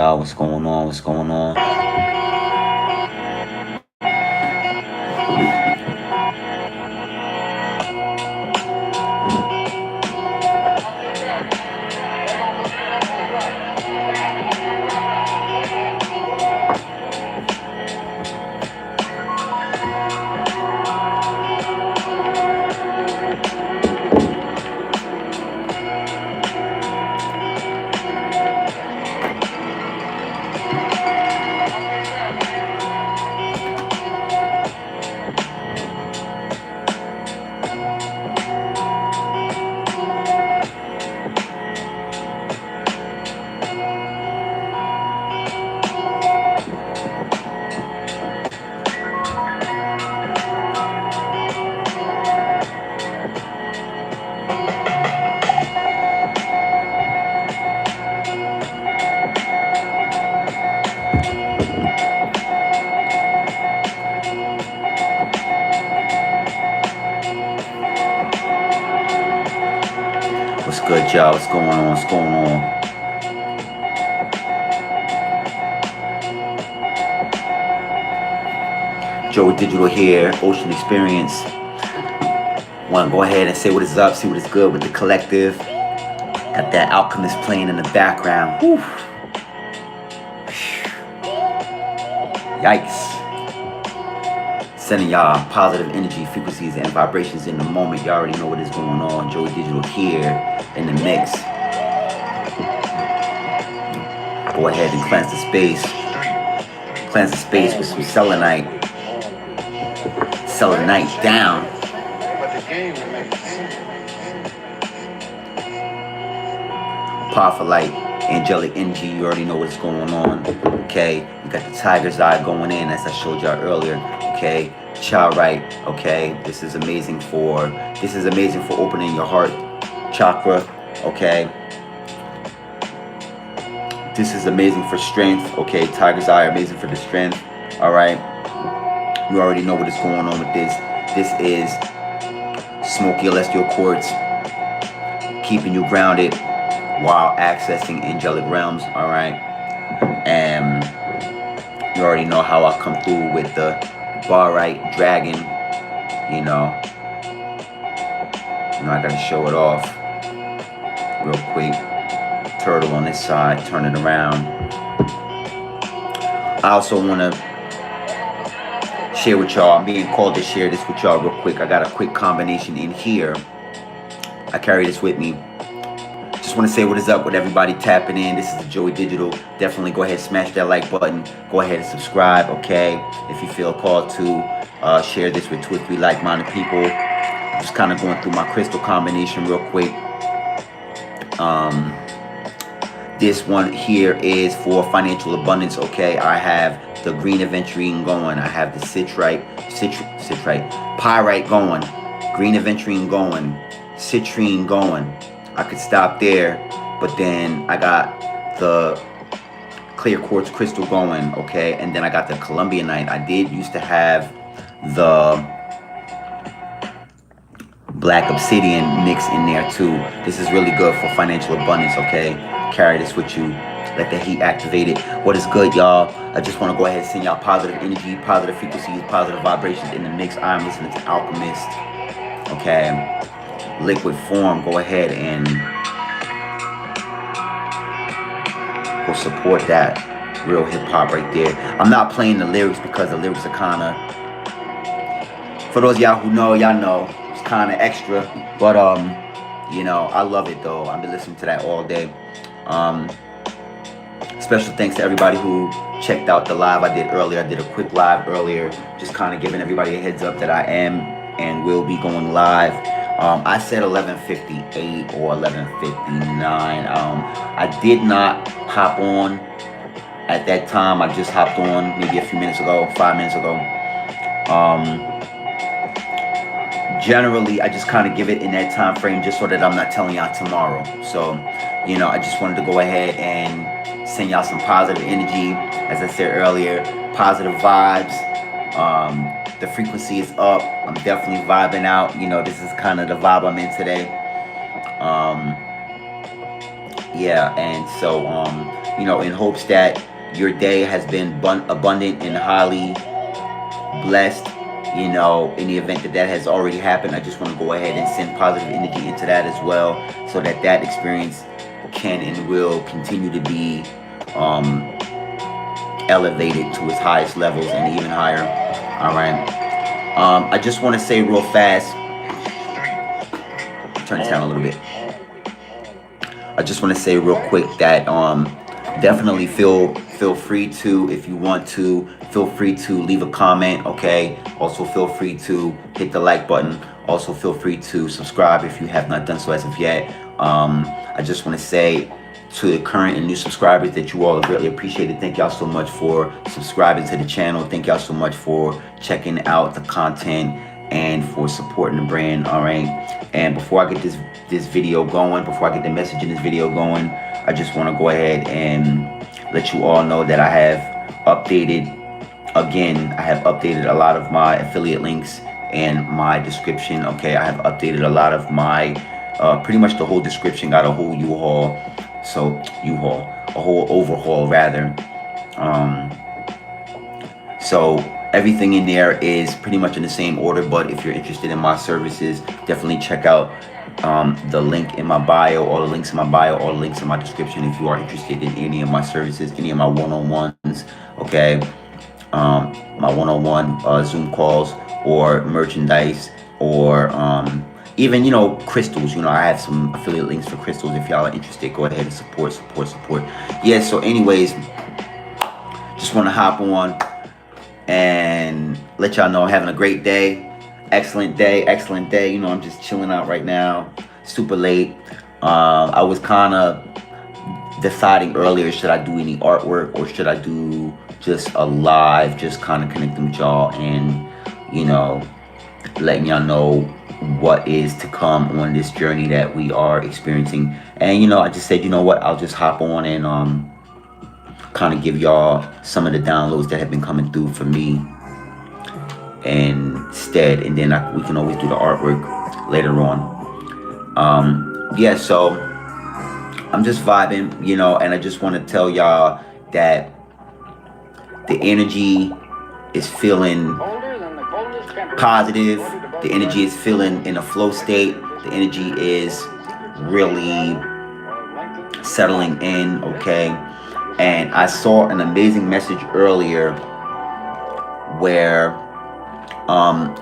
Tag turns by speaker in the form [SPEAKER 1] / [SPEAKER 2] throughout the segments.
[SPEAKER 1] What's going on? What's going on? What's good, y'all? What's going on? What's going on? Joey Digital here, Ocean Experience. Want to go ahead and say what is up, see what is good with the collective. Got that Alchemist playing in the background. Whew. Yikes. Sending y'all positive energy, frequencies, and vibrations in the moment. Y'all already know what is going on. Joey Digital here in the mix. Go ahead and cleanse the space. Cleanse the space with some selenite. Selenite down. Powerful light, angelic energy. You already know what's going on. Okay, you got the tiger's eye going in, as I showed y'all earlier. Okay, right. Okay, this is amazing for opening your heart chakra. Okay, this is amazing for strength. Okay, tiger's eye, amazing for the strength. All right, you already know what is going on with this. This is smoky celestial quartz, keeping you grounded while accessing angelic realms. All right, and you already know how I come through with the barite dragon. You know I gotta show it off real quick. Turtle on this side, turn it around. I also want to share with y'all, I'm being called to share this with y'all real quick. I got a quick combination in here. I carry this with me. Just want to say what is up with everybody tapping in. This is the Joey Digital. Definitely go ahead and smash that like button. Go ahead and subscribe, okay? If you feel called to share this with 2 or 3 like-minded people. Just kind of going through my crystal combination real quick. This one here is for financial abundance, okay? I have the green aventurine going. I have the pyrite going. Green aventurine going. Citrine going. I could stop there, but then I got the clear quartz crystal going, okay? And then I got the Columbianite. I did used to have the black obsidian mix in there too. This is really good for financial abundance, okay? Carry this with you. Let the heat activate it. What is good, y'all? I just want to go ahead and send y'all positive energy, positive frequencies, positive vibrations in the mix. I'm listening to Alchemist, okay? Liquid form. Go ahead and go support that. Real hip-hop right there. I'm not playing the lyrics because the lyrics are kind of, for those of y'all who know, y'all know, it's kind of extra, but you know, I love it though. I've been listening to that all day. Special thanks to everybody who checked out the live I did earlier. I did a quick live earlier, just kind of giving everybody a heads up that I am and will be going live. I said 11:58 or 11:59. I did not hop on at that time. I just hopped on maybe a few minutes ago, 5 minutes ago. Generally, I just kind of give it in that time frame just so that I'm not telling y'all tomorrow. So, you know, I just wanted to go ahead and send y'all some positive energy. As I said earlier, positive vibes. The frequency is up. I'm definitely vibing out. You know, this is kind of the vibe I'm in today. Yeah, and so you know, in hopes that your day has been abundant and highly blessed. You know, in the event that that has already happened, I just want to go ahead and send positive energy into that as well, so that that experience can and will continue to be elevated to its highest levels and even higher. All right. I just want to say real fast, turn this down a little bit. I just want to say real quick that definitely feel free to, if you want to, feel free to leave a comment. Okay. Also feel free to hit the like button. Also feel free to subscribe if you have not done so as of yet. I just want to say to the current and new subscribers that you all are greatly appreciated. Thank y'all so much for subscribing to the channel. Thank y'all so much for checking out the content and for supporting the brand. All right. And before I get this video going, before I get the message in this video going, I just want to go ahead and let you all know that I have updated, again, I have updated a lot of my affiliate links and my description. Okay, I have updated a lot of my, pretty much the whole description, got a whole a whole overhaul rather. So everything in there is pretty much in the same order, but if you're interested in my services, definitely check out the link in my bio, all the links in my bio, all the links in my description if you are interested in any of my services, any of my one-on-ones, okay? My one-on-one Zoom calls or merchandise, or even, you know, crystals. You know, I have some affiliate links for crystals. If y'all are interested, go ahead and support. Yeah, so anyways, just want to hop on and let y'all know I'm having a great day. Excellent day. You know, I'm just chilling out right now, super late. I was kind of deciding earlier, should I do any artwork or should I do just a live, just kind of connecting with y'all and, you know, letting y'all know what is to come on this journey that we are experiencing. And, you know, I just said, you know what, I'll just hop on and kind of give y'all some of the downloads that have been coming through for me instead, and then we can always do the artwork later on. Yeah, so I'm just vibing, you know, and I just want to tell y'all that the energy is feeling positive. The energy is feeling in a flow state. The energy is really settling in, okay? And I saw an amazing message earlier where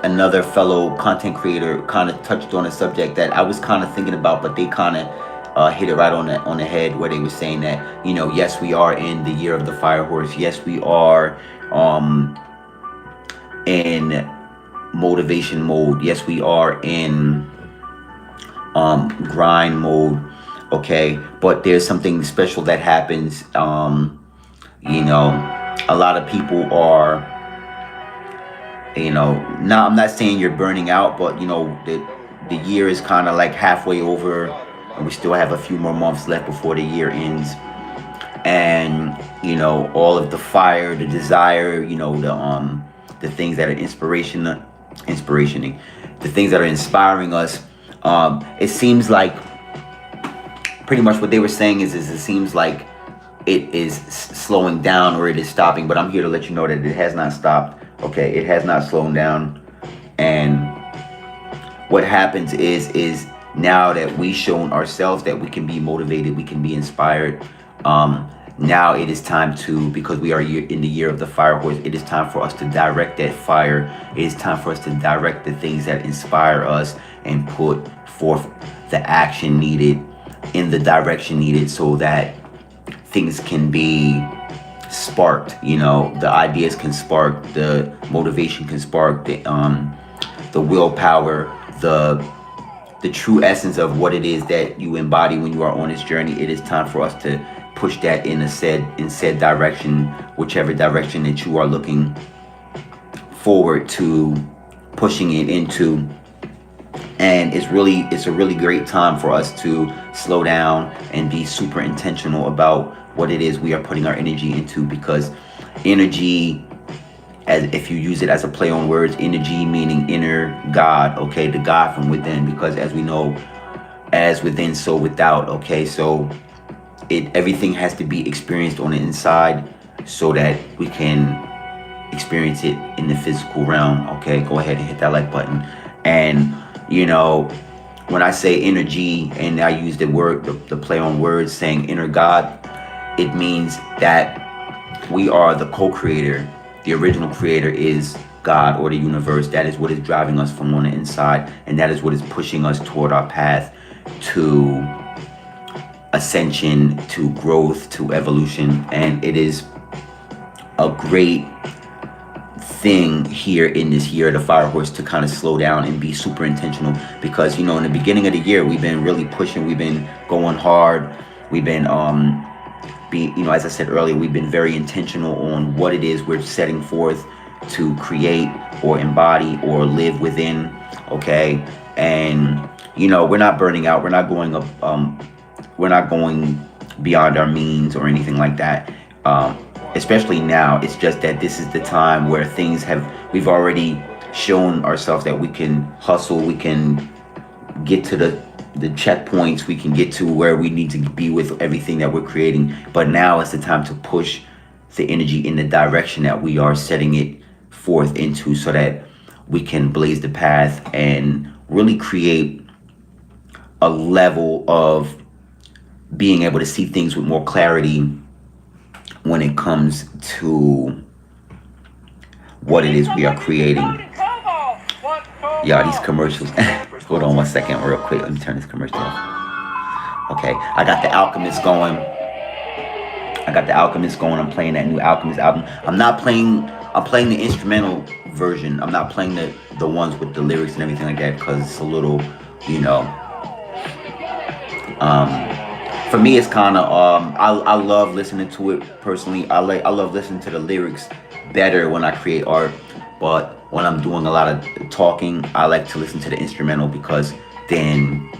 [SPEAKER 1] another fellow content creator kind of touched on a subject that I was kind of thinking about, but they kind of hit it right on the head, where they were saying that, you know, yes, we are in the year of the fire horse. Yes, we are in motivation mode. Yes, we are in grind mode. Okay, but there's something special that happens. You know, a lot of people are, you know, now I'm not saying you're burning out, but you know, the year is kind of like halfway over and we still have a few more months left before the year ends. And, you know, all of the fire, the desire, you know, the things that are inspirational, the things that are inspiring us. It seems like pretty much what they were saying is it seems like it is slowing down or it is stopping, but I'm here to let you know that it has not stopped. Okay, it has not slowed down. And what happens is now that we've shown ourselves that we can be motivated, we can be inspired, now it is time to, because we are in the year of the fire horse, it is time for us to direct that fire. It is time for us to direct the things that inspire us and put forth the action needed in the direction needed so that things can be sparked. You know, the ideas can spark, the motivation can spark, the willpower, the true essence of what it is that you embody when you are on this journey. It is time for us to push that in said direction, whichever direction that you are looking forward to pushing it into. And it's a really great time for us to slow down and be super intentional about what it is we are putting our energy into, because energy, as if you use it as a play on words, energy meaning inner God, okay, the God from within, because as we know, as within, so without, okay? So everything has to be experienced on the inside so that we can experience it in the physical realm. Okay, go ahead and hit that like button. And you know, when I say energy, and I use the word, the play on words, saying inner God, it means that we are the co-creator. The original creator is God, or the universe. That is what is driving us from on the inside, and that is what is pushing us toward our path to ascension, to growth, to evolution. And it is a great thing here in this year of the fire horse to kind of slow down and be super intentional, because you know, in the beginning of the year we've been really pushing, we've been going hard, we've been you know, as I said earlier, we've been very intentional on what it is we're setting forth to create or embody or live within. Okay, and you know, we're not burning out, we're not going up, we're not going beyond our means or anything like that. Especially now, it's just that this is the time where we've already shown ourselves that we can hustle, we can get to the checkpoints, we can get to where we need to be with everything that we're creating. But now is the time to push the energy in the direction that we are setting it forth into, so that we can blaze the path and really create a level of being able to see things with more clarity when it comes to what it is we are creating. Yeah, these commercials. Hold on one second real quick. Let me turn this commercial off. Okay, I got the Alchemist going. I'm playing that new Alchemist album. I'm playing the instrumental version. I'm not playing the ones with the lyrics and everything like that, because it's a little, you know, for me, it's kind of I love listening to it personally. I love listening to the lyrics better when I create art, but when I'm doing a lot of talking, I like to listen to the instrumental, because then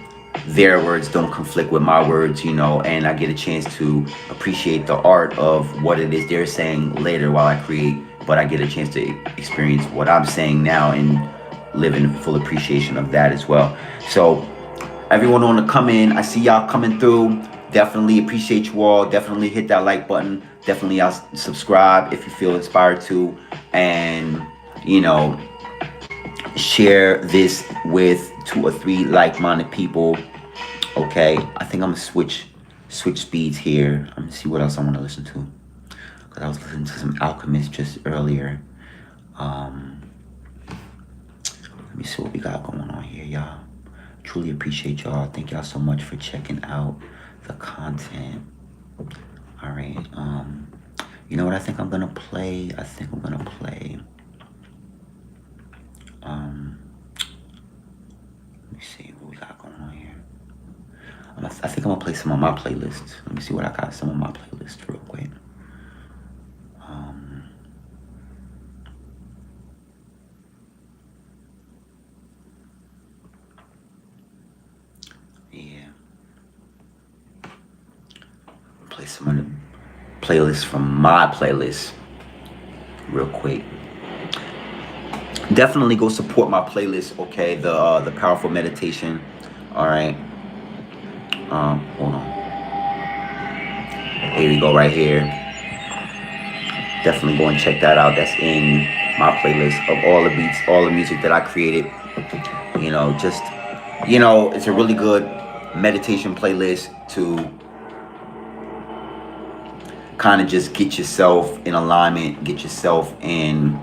[SPEAKER 1] their words don't conflict with my words, you know, and I get a chance to appreciate the art of what it is they're saying later while I create, but I get a chance to experience what I'm saying now and live in full appreciation of that as well. So everyone want to come in, I see y'all coming through. Definitely appreciate you all. Definitely hit that like button. Definitely subscribe if you feel inspired to, and you know, share this with 2 or 3 like-minded people. Okay, I think I'm gonna switch speeds here. I'm gonna see what else I want to listen to, because I was listening to some Alchemist just earlier. Let me see what we got going on here, y'all. Truly appreciate y'all. Thank y'all so much for checking out the content. All right, you know what I think I'm gonna play? Let me see what we got going on here. I think I'm gonna play some of my playlists. Let me see what I got, some of my playlists real quick. Yeah. Play some of the playlists from my playlist real quick. Definitely go support my playlist, okay? The powerful meditation. All right. Hold on. Here we go, right here. Definitely go and check that out. That's in my playlist of all the beats, all the music that I created. You know, just, you know, it's a really good meditation playlist to kind of just get yourself in alignment, get yourself in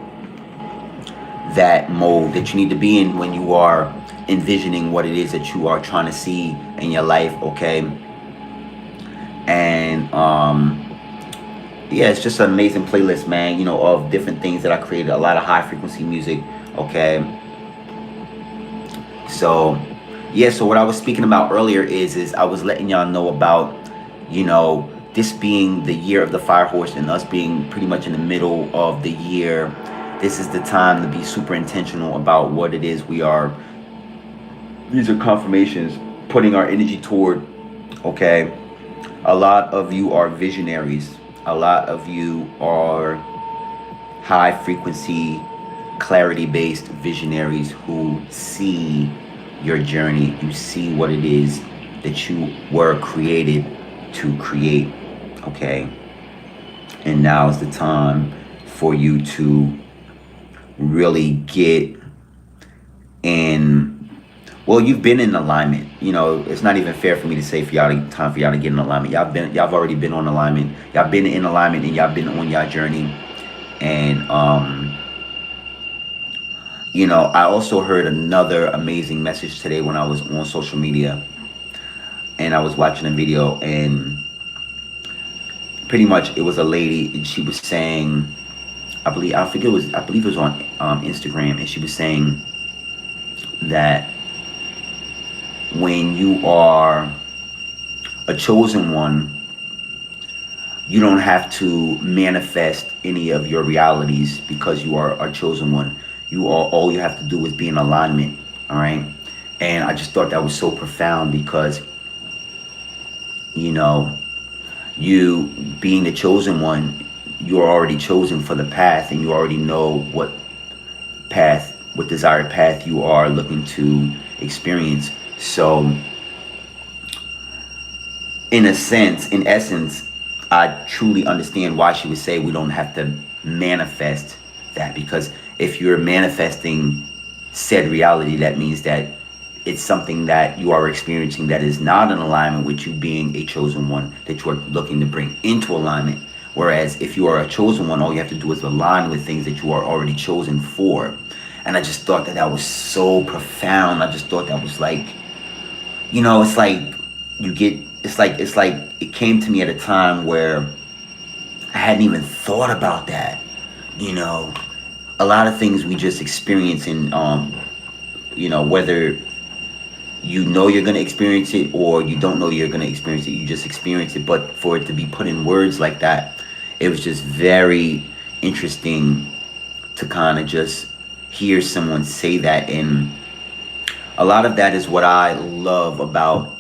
[SPEAKER 1] that mode that you need to be in when you are envisioning what it is that you are trying to see in your life, okay? And yeah, it's just an amazing playlist, man, you know, of different things that I created, a lot of high frequency music, okay? So yeah, so what I was speaking about earlier is I was letting y'all know about, you know, this being the year of the fire horse and us being pretty much in the middle of the year. This is the time to be super intentional about what it is we are. These are confirmations, putting our energy toward, okay? A lot of you are visionaries. A lot of you are high frequency, clarity-based visionaries who see your journey. You see what it is that you were created to create, okay? And now is the time for you to really get in. Well, you've been in alignment. You know, it's not even fair for me to say for y'all, time for y'all to get in alignment. Y'all already been on alignment. Y'all been in alignment, and y'all been on y'all journey. And you know, I also heard another amazing message today when I was on social media, and I was watching a video, and pretty much it was a lady, and she was saying, I believe it was on Instagram, and she was saying that when you are a chosen one, you don't have to manifest any of your realities because you are a chosen one. All you have to do is be in alignment, all right? And I just thought that was so profound because, you know, you being the chosen one, you're already chosen for the path, and you already know what desired path you are looking to experience. So in essence, I truly understand why she would say we don't have to manifest that, because if you're manifesting said reality, that means that it's something that you are experiencing that is not in alignment with you being a chosen one, that you are looking to bring into alignment. Whereas if you are a chosen one, all you have to do is align with things that you are already chosen for. And I just thought that was so profound. I just thought that was like, you know, it's like it came to me at a time where I hadn't even thought about that. You know, a lot of things we just experience in, you know, whether you know you're going to experience it or you don't know you're going to experience it, you just experience it. But for it to be put in words like that, it was just very interesting to kind of just hear someone say that. And a lot of that is what I love about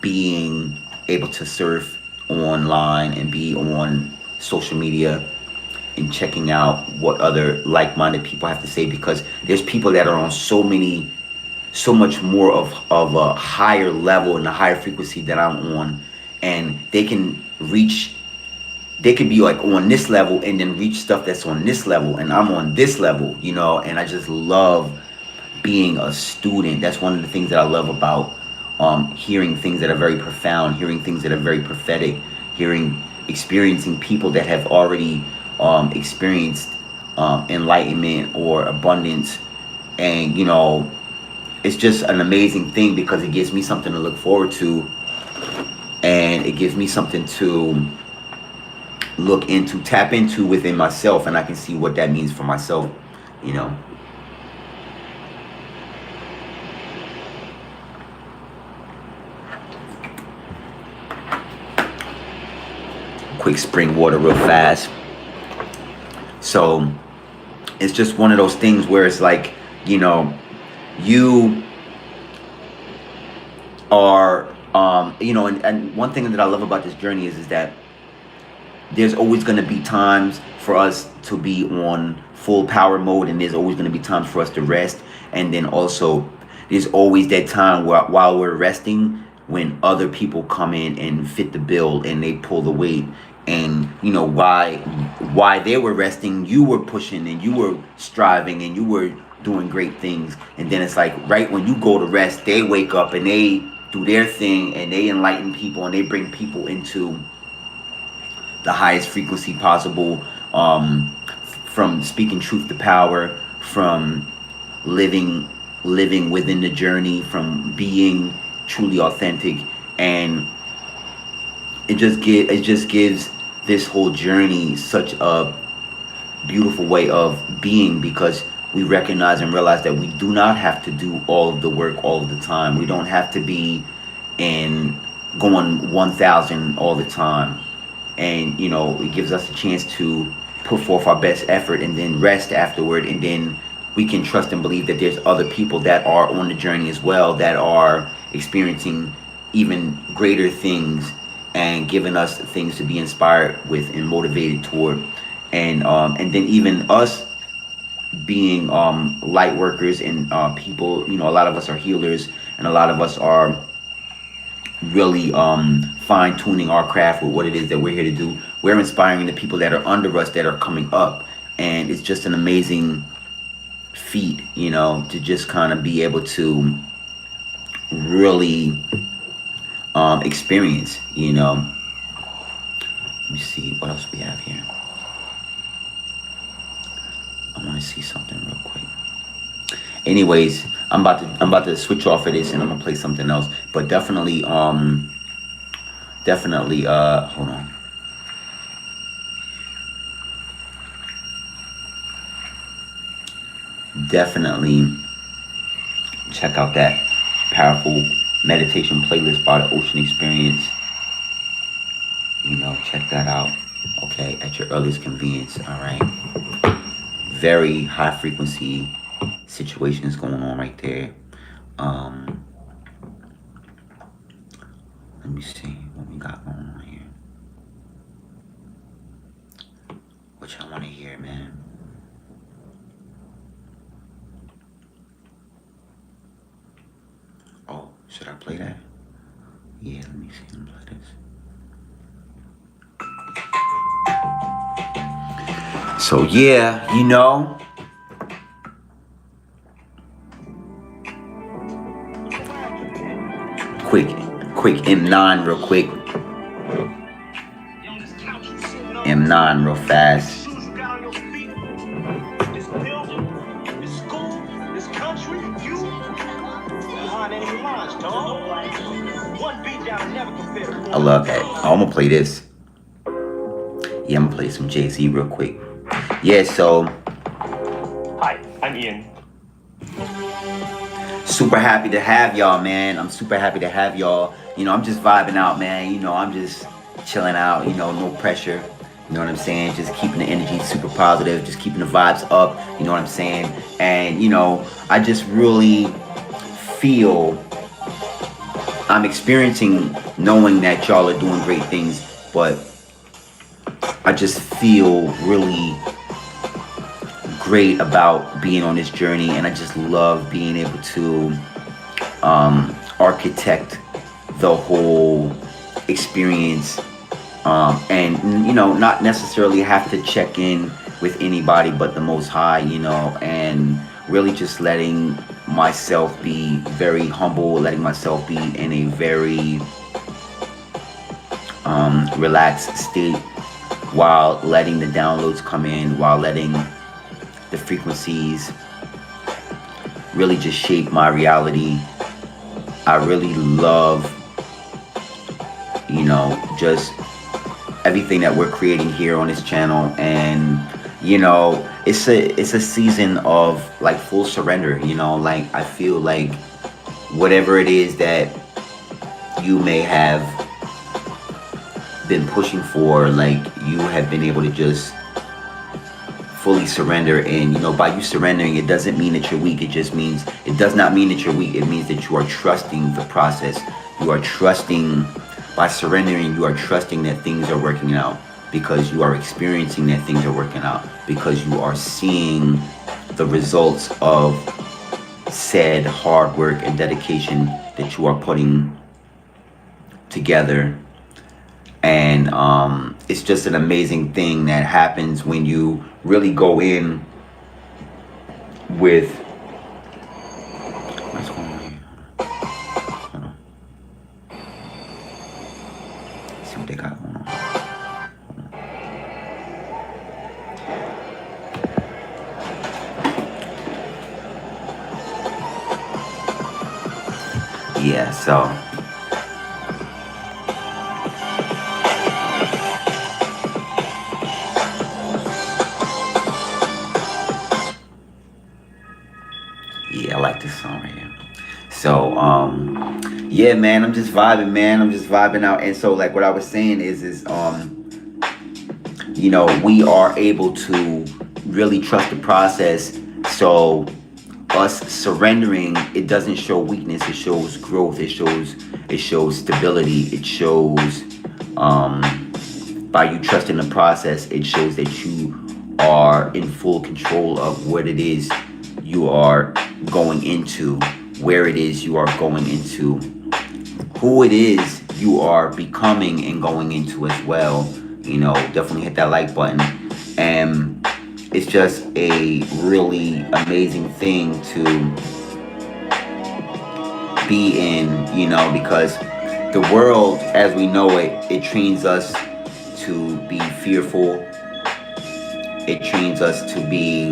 [SPEAKER 1] being able to surf online and be on social media and checking out what other like-minded people have to say, because there's people that are on so much more of a higher level and a higher frequency that I'm on, and they can be like on this level and then reach stuff that's on this level, and I'm on this level, you know. And I just love being a student. That's one of the things that I love about hearing things that are very profound, hearing things that are very prophetic, experiencing people that have already experienced enlightenment or abundance. And you know, it's just an amazing thing because it gives me something to look forward to, and it gives me something to look into, tap into within myself, and I can see what that means for myself, you know. Quick spring water real fast. So it's just one of those things where it's like, you know, you are you know, and one thing that I love about this journey is that there's always going to be times for us to be on full power mode, and there's always going to be times for us to rest. And then also there's always that time while we're resting, when other people come in and fit the bill and they pull the weight. And you know, why they were resting, you were pushing and you were striving and you were doing great things. And then it's like right when you go to rest, they wake up and they do their thing and they enlighten people and they bring people into the highest frequency possible, from speaking truth to power, from living within the journey, from being truly authentic. And it just gives this whole journey such a beautiful way of being, because we recognize and realize that we do not have to do all of the work all of the time. We don't have to be in going 1,000 all the time. And you know, it gives us a chance to put forth our best effort and then rest afterward, and then we can trust and believe that there's other people that are on the journey as well, that are experiencing even greater things and giving us things to be inspired with and motivated toward. And then even us being light workers and people, you know, a lot of us are healers and a lot of us are really fine-tuning our craft with what it is that we're here to do. We're inspiring the people that are under us that are coming up, and it's just an amazing feat, you know, to just kind of be able to really experience, you know. Let me see what else we have here. I want to see something real quick. Anyways, I'm about to switch off of this and I'm gonna play something else. But definitely hold on. Definitely check out that powerful meditation playlist by the Ocean Experience. You know, check that out. Okay, at your earliest convenience. All right. Very high frequency situations going on right there. Let me see what we got going on here. What y'all want to hear, man? Oh, should I play that? Yeah, let me see. Let me play this. So yeah, you know, quick M9 real quick. M9 real fast. I love that. I'm gonna play this. Yeah, I'm gonna play some Jay-Z real quick. Yeah, so
[SPEAKER 2] hi, I'm Ian.
[SPEAKER 1] Super happy to have y'all, man. I'm super happy to have y'all. You know, I'm just vibing out, man. You know, I'm just chilling out, you know, no pressure. You know what I'm saying? Just keeping the energy super positive, just keeping the vibes up, you know what I'm saying? And, you know, I just really feel I'm experiencing knowing that y'all are doing great things, but I just feel really great about being on this journey, and I just love being able to architect the whole experience, and you know, not necessarily have to check in with anybody but the Most High, you know, and really just letting myself be very humble, letting myself be in a very relaxed state, while letting the downloads come in, while letting the frequencies really just shape my reality. I really love, you know, just everything that we're creating here on this channel. And you know, it's a season of like full surrender, you know. Like I feel like whatever it is that you may have been pushing for, like you have been able to just fully surrender. And you know, by you surrendering, it doesn't mean that you're weak. It just means, it does not mean that you're weak. It means that you are trusting the process. You are trusting, by surrendering, you are trusting that things are working out, because you are experiencing that things are working out, because you are seeing the results of said hard work and dedication that you are putting together. And it's just an amazing thing that happens when you really go in with, what's going on here? Hold on. Let's see what they got going on. Yeah, so yeah, I like this song right here. So yeah, man, I'm just vibing, man. I'm just vibing out. And so like what I was saying is you know, we are able to really trust the process. So us surrendering, it doesn't show weakness, it shows growth, it shows stability, it shows by you trusting the process, it shows that you are in full control of what it is you are going into, where it is you are going into, who it is you are becoming and going into as well, you know, definitely hit that like button. And it's just a really amazing thing to be in, you know, because the world as we know it, it trains us to be fearful. It trains us to be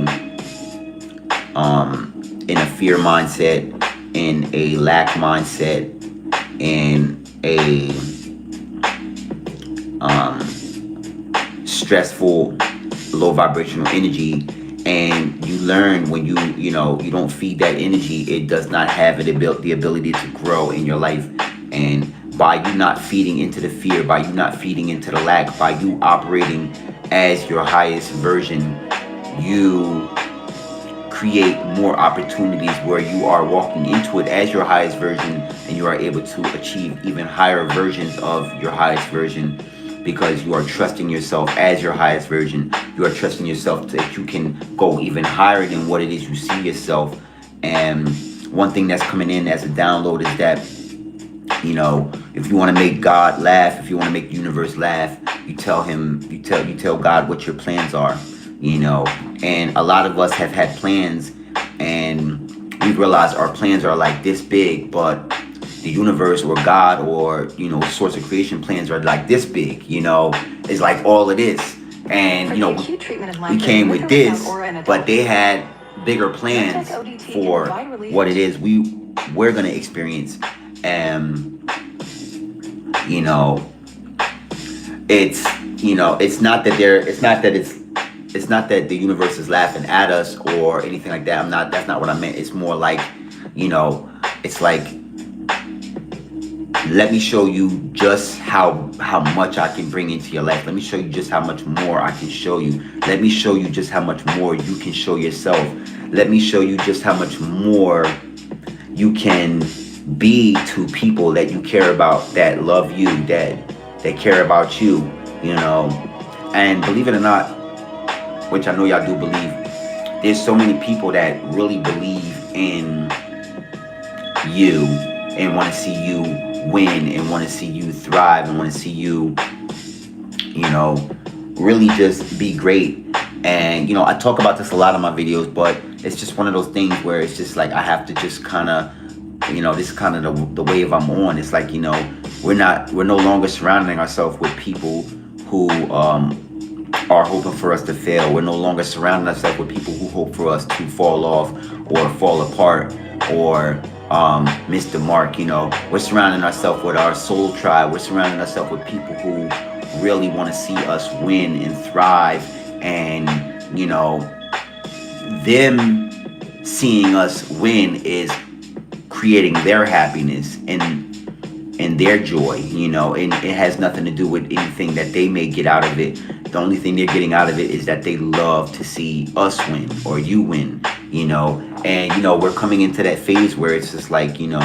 [SPEAKER 1] in a fear mindset, in a lack mindset, in a stressful, low vibrational energy. And you learn when you know, you don't feed that energy, it does not have the ability to grow in your life. And by you not feeding into the fear, by you not feeding into the lack, by you operating as your highest version, you create more opportunities where you are walking into it as your highest version, and you are able to achieve even higher versions of your highest version, because you are trusting yourself as your highest version. You are trusting yourself that you can go even higher than what it is you see yourself. And one thing that's coming in as a download is that, you know, if you want to make God laugh, if you want to make the universe laugh, you tell him, you tell God what your plans are, you know. And a lot of us have had plans, and we realize our plans are like this big, but the universe or God or, you know, source of creation plans are like this big, you know. It's like all it is. And, you know, we came with this, but they had bigger plans for what it is we're going to experience. And, you know, it's, you know, it's not that the universe is laughing at us or anything like that. That's not what I meant. It's more like, you know, it's like, let me show you just how much I can bring into your life. Let me show you just how much more I can show you. Let me show you just how much more you can show yourself. Let me show you just how much more you can be to people that you care about, that love you, that care about you, you know. And believe it or not, which I know y'all do believe, there's so many people that really believe in you and want to see you win and want to see you thrive and want to see you, you know, really just be great. And, you know, I talk about this a lot in my videos, but it's just one of those things where it's just like I have to just kind of, you know, this is kind of the wave I'm on. It's like, you know, we're no longer surrounding ourselves with people who are hoping for us to fail. We're no longer surrounding ourselves with people who hope for us to fall off or fall apart or miss the mark. You know, we're surrounding ourselves with our soul tribe. We're surrounding ourselves with people who really want to see us win and thrive. And, you know, them seeing us win is creating their happiness and their joy, you know, and it has nothing to do with anything that they may get out of it. The only thing they're getting out of it is that they love to see us win or you win, you know. And, you know, we're coming into that phase where it's just like, you know,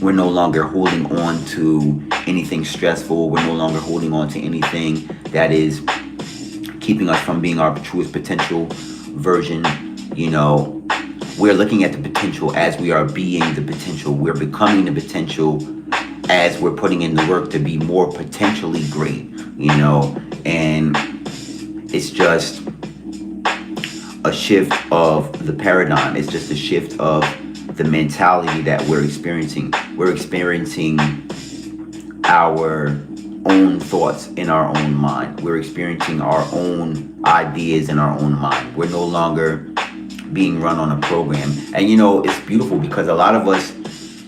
[SPEAKER 1] we're no longer holding on to anything stressful. We're no longer holding on to anything that is keeping us from being our truest potential version. You know, we're looking at the potential as we are being the potential. We're becoming the potential as we're putting in the work to be more potentially great, you know. And it's just a shift of the paradigm. It's just a shift of the mentality that we're experiencing. We're experiencing our own thoughts in our own mind. We're experiencing our own ideas in our own mind. We're no longer being run on a program. And, you know, it's beautiful because a lot of us,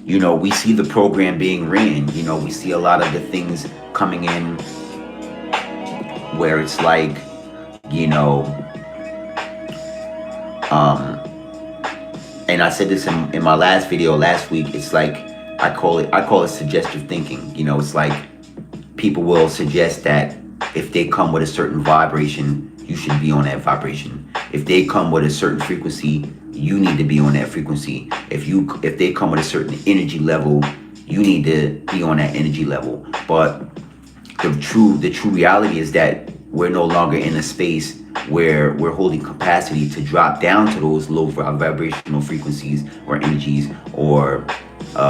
[SPEAKER 1] you know, we see the program being ran. You know, we see a lot of the things coming in where it's like, you know, and I said this in my last video last week, it's like, I call it suggestive thinking. You know, it's like people will suggest that if they come with a certain vibration, you should be on that vibration. If they come with a certain frequency, you need to be on that frequency. If they come with a certain energy level, you need to be on that energy level. But the true reality is that we're no longer in a space where we're holding capacity to drop down to those low vibrational frequencies or energies or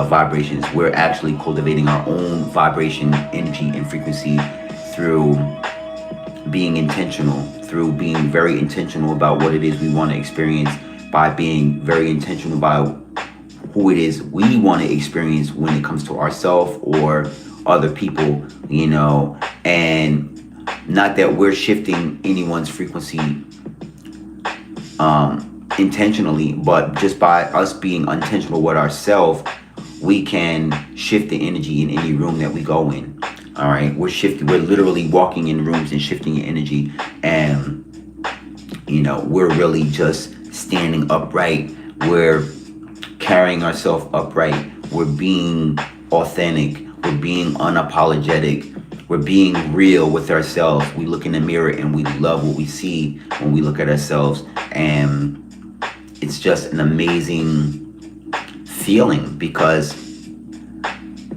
[SPEAKER 1] vibrations. We're actually cultivating our own vibration, energy, and frequency through being intentional, through being very intentional about what it is we want to experience, by being very intentional about who it is we want to experience when it comes to ourselves or other people, you know. And not that we're shifting anyone's frequency intentionally, but just by us being intentional with ourselves, we can shift the energy in any room that we go in. All right, we're literally walking in rooms and shifting the energy, and you know, we're really just standing upright. We're carrying ourselves upright. We're being authentic. We're being unapologetic. We're being real with ourselves. We look in the mirror and we love what we see when we look at ourselves, and it's just an amazing feeling, because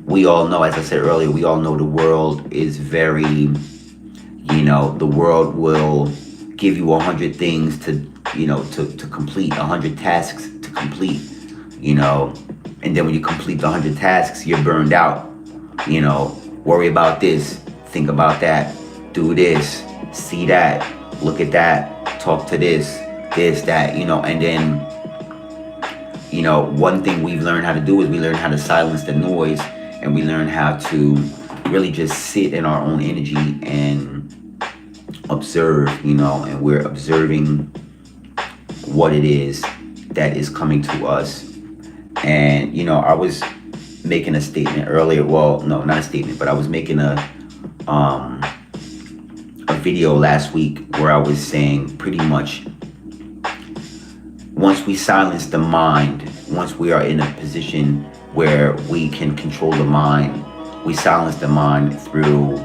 [SPEAKER 1] we all know, as I said earlier, we all know the world is very, you know, the world will give you 100 things to, you know, to complete, 100 tasks to complete, you know, and then when you complete the 100 tasks, you're burned out. You know, worry about this, think about that, do this, see that, look at that, talk to this, that, you know. And then, you know, one thing we've learned how to do is we learn how to silence the noise, and we learn how to really just sit in our own energy and observe, you know. And we're observing what it is that is coming to us. And, you know, I was making a statement earlier. Well, no, not a statement, but I was making a video last week where I was saying pretty much, once we silence the mind, once we are in a position where we can control the mind, we silence the mind through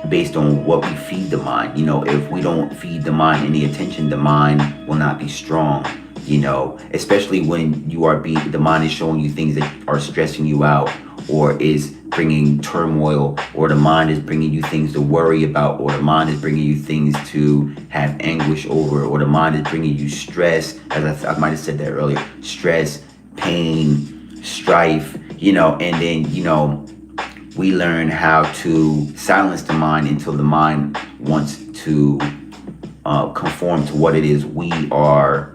[SPEAKER 1] based on what we feed the mind. You know, if we don't feed the mind any attention, the mind will not be strong. You know, especially when the mind is showing you things that are stressing you out, or is bringing turmoil, or the mind is bringing you things to worry about, or the mind is bringing you things to have anguish over, or the mind is bringing you stress, as I might have said that earlier, stress, pain, strife, you know. And then, you know, we learn how to silence the mind until the mind wants to conform to what it is we are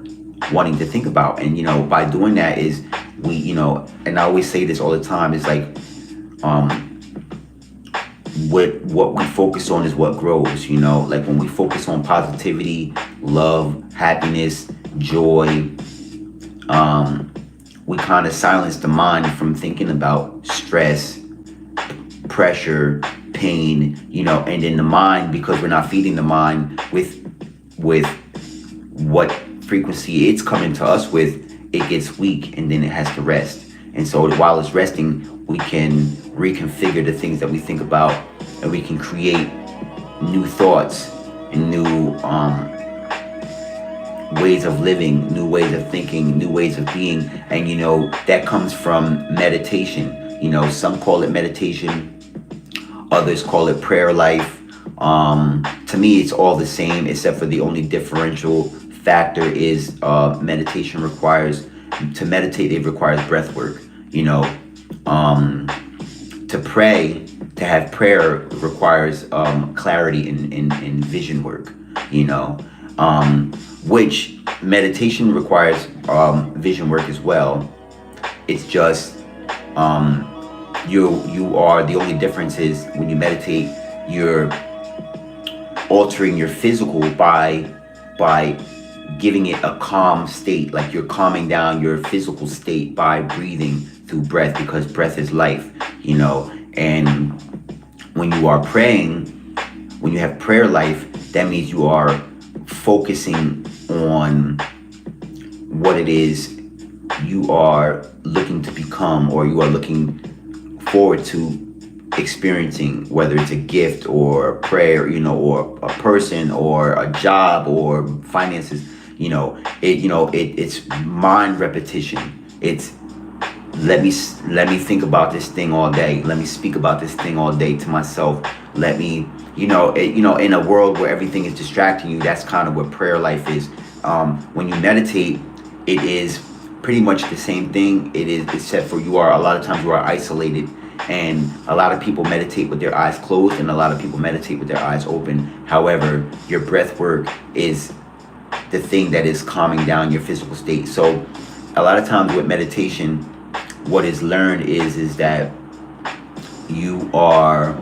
[SPEAKER 1] wanting to think about. And, you know, by doing that is we, you know, and I always say this all the time, is like, what we focus on is what grows, you know. Like when we focus on positivity, love, happiness, joy, we kind of silence the mind from thinking about stress, pressure, pain, you know. And then the mind, because we're not feeding the mind with what frequency it's coming to us with, it gets weak, and then it has to rest. And so while it's resting, we can reconfigure the things that we think about, and we can create new thoughts and new ways of living, new ways of thinking, new ways of being. And, you know, that comes from meditation. You know, some call it meditation, others call it prayer life. To me, it's all the same, except for the only differential factor is meditation requires, to meditate, it requires breath work. You know, to pray, to have prayer requires clarity and vision work, you know, which meditation requires vision work as well. It's just you are, the only difference is when you meditate, you're altering your physical by giving it a calm state. Like you're calming down your physical state by breathing through breath, because breath is life, you know. And when you are praying, when you have prayer life, that means you are focusing on what it is you are looking to become, or you are looking forward to experiencing, whether it's a gift or a prayer, you know, or a person or a job or finances. You know, it's mind repetition. It's let me think about this thing all day. Let me speak about this thing all day to myself. Let me, in a world where everything is distracting you, that's kind of what prayer life is. When you meditate, it is pretty much the same thing. It is, except for a lot of times you are isolated, and a lot of people meditate with their eyes closed, and a lot of people meditate with their eyes open. However, your breath work is the thing that is calming down your physical state. So a lot of times with meditation, what is learned is that you're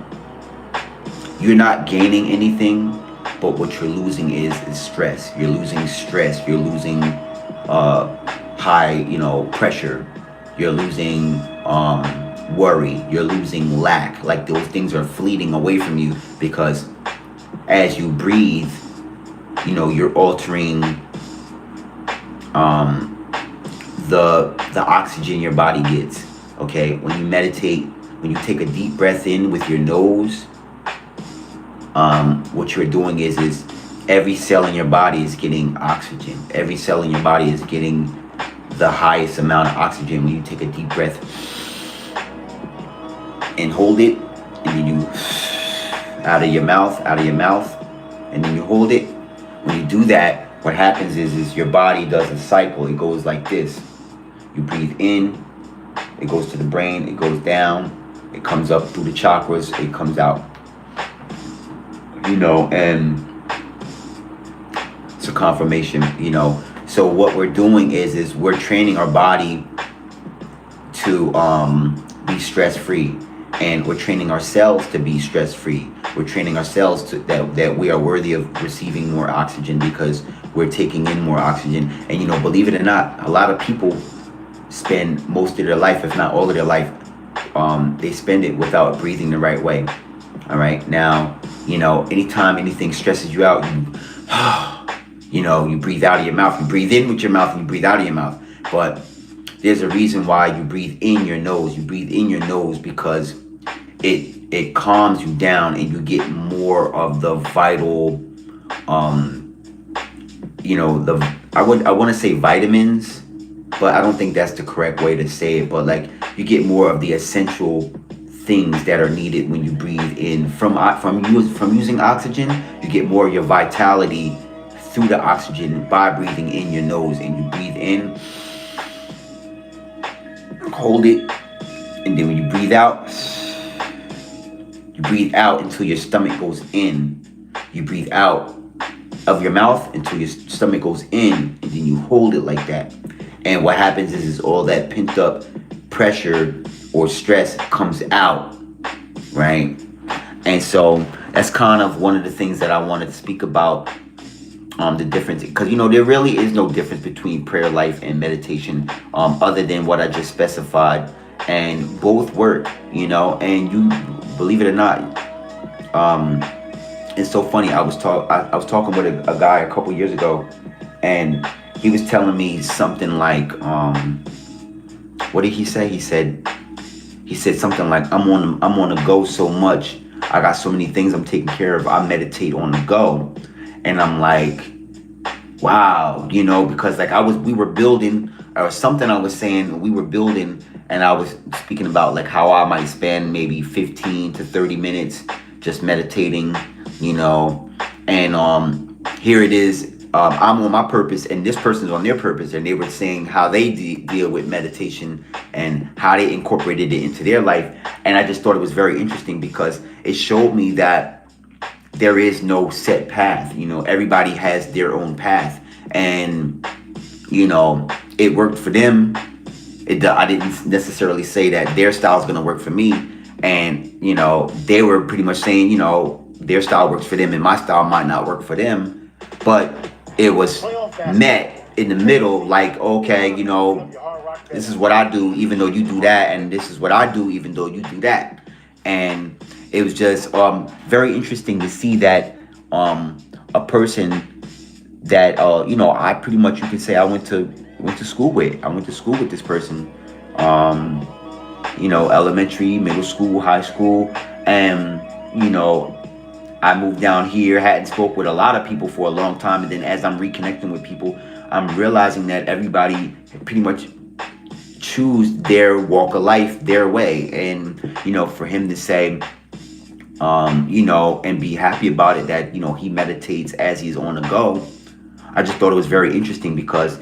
[SPEAKER 1] not gaining anything, but what you're losing is stress. You're losing stress. You're losing high, pressure. You're losing worry. You're losing lack. Like, those things are fleeting away from you, because as you breathe, you're altering the oxygen your body gets. Okay, when you meditate, when you take a deep breath in with your nose, what you're doing is every cell in your body is getting oxygen. Every cell in your body is getting the highest amount of oxygen. When you take a deep breath and hold it, and then you out of your mouth, and then you hold it. When you do that, what happens is your body does a cycle. It goes like this. You breathe in, it goes to the brain, it goes down, it comes up through the chakras, it comes out. And it's a confirmation, So what we're doing is we're training our body to be stress-free, and we're training ourselves to be stress-free. We're training ourselves to that we are worthy of receiving more oxygen, because we're taking in more oxygen. And believe it or not, a lot of people spend most of their life, if not all of their life, they spend it without breathing the right way. All right, now, anytime anything stresses you out, you breathe out of your mouth. You breathe in with your mouth and you breathe out of your mouth. But there's a reason why you breathe in your nose. You breathe in your nose because it calms you down, and you get more of the vital, I want to say vitamins, but I don't think that's the correct way to say it. But like, you get more of the essential things that are needed when you breathe in from using oxygen. You get more of your vitality through the oxygen by breathing in your nose. And you breathe in, hold it, and then when you breathe out until your stomach goes in. You breathe out of your mouth until your stomach goes in, and then you hold it like that. And what happens is all that pent up pressure or stress comes out, right? And so that's kind of one of the things that I wanted to speak about, the difference, because there really is no difference between prayer life and meditation, other than what I just specified, and both work, and you believe it or not, it's so funny. I was talking with a guy a couple years ago, and he was telling me something like, what did he say? He said something like, I'm on the go so much. I got so many things I'm taking care of. I meditate on the go. And I'm like, wow, because like we were building, or something I was saying, we were building, and I was speaking about like how I might spend maybe 15 to 30 minutes just meditating, and here it is. I'm on my purpose, and this person's on their purpose, and they were saying how they deal with meditation and how they incorporated it into their life. And I just thought it was very interesting, because it showed me that there is no set path. Everybody has their own path, and it worked for them. I didn't necessarily say that their style is going to work for me, and they were pretty much saying their style works for them and my style might not work for them, but it was met in the middle, like, okay, this is what I do even though you do that, and this is what I do even though you do that. And it was just very interesting to see that a person that I pretty much, you could say, I went to school with. I went to school with this person, elementary, middle school, high school, and I moved down here, hadn't spoke with a lot of people for a long time, and then as I'm reconnecting with people, I'm realizing that everybody pretty much choose their walk of life their way. And for him to say and be happy about it, that he meditates as he's on the go, I just thought it was very interesting, because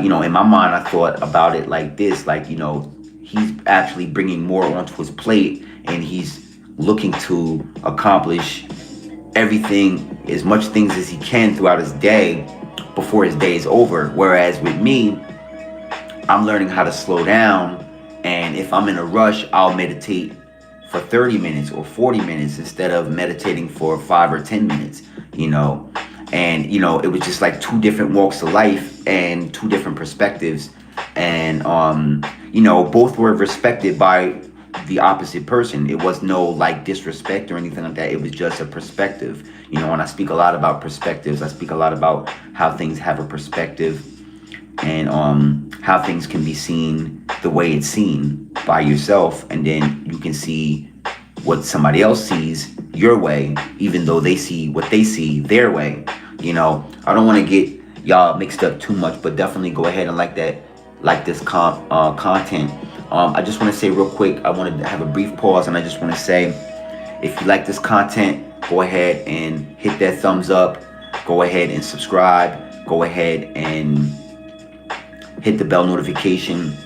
[SPEAKER 1] you know, in my mind, I thought about it like this, like, you know, he's actually bringing more onto his plate, and he's looking to accomplish everything, as much things as he can throughout his day before his day is over. Whereas with me, I'm learning how to slow down, and if I'm in a rush, I'll meditate for 30 minutes or 40 minutes instead of meditating for 5 or 10 minutes, you know. And, you know, it was just like two different walks of life and two different perspectives. And, you know, both were respected by the opposite person. It was no like disrespect or anything like that. It was just a perspective, you know. And I speak a lot about perspectives. I speak a lot about how things have a perspective, and how things can be seen the way it's seen by yourself, and then you can see what somebody else sees your way, even though they see what they see their way. You know, I don't want to get y'all mixed up too much, but definitely go ahead and like this content. I just want to say real quick, I want to have a brief pause, and I just want to say, if you like this content, go ahead and hit that thumbs up, go ahead and subscribe, go ahead and hit the bell notification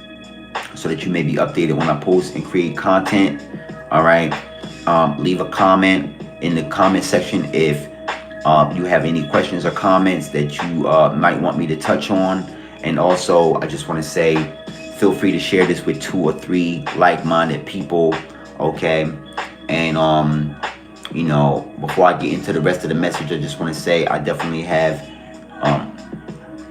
[SPEAKER 1] so that you may be updated when I post and create content. All right. Leave a comment in the comment section if you have any questions or comments that you might want me to touch on. And also, I just want to say, feel free to share this with 2 or 3 like-minded people. Okay. And you know, before I get into the rest of the message, I just want to say I definitely have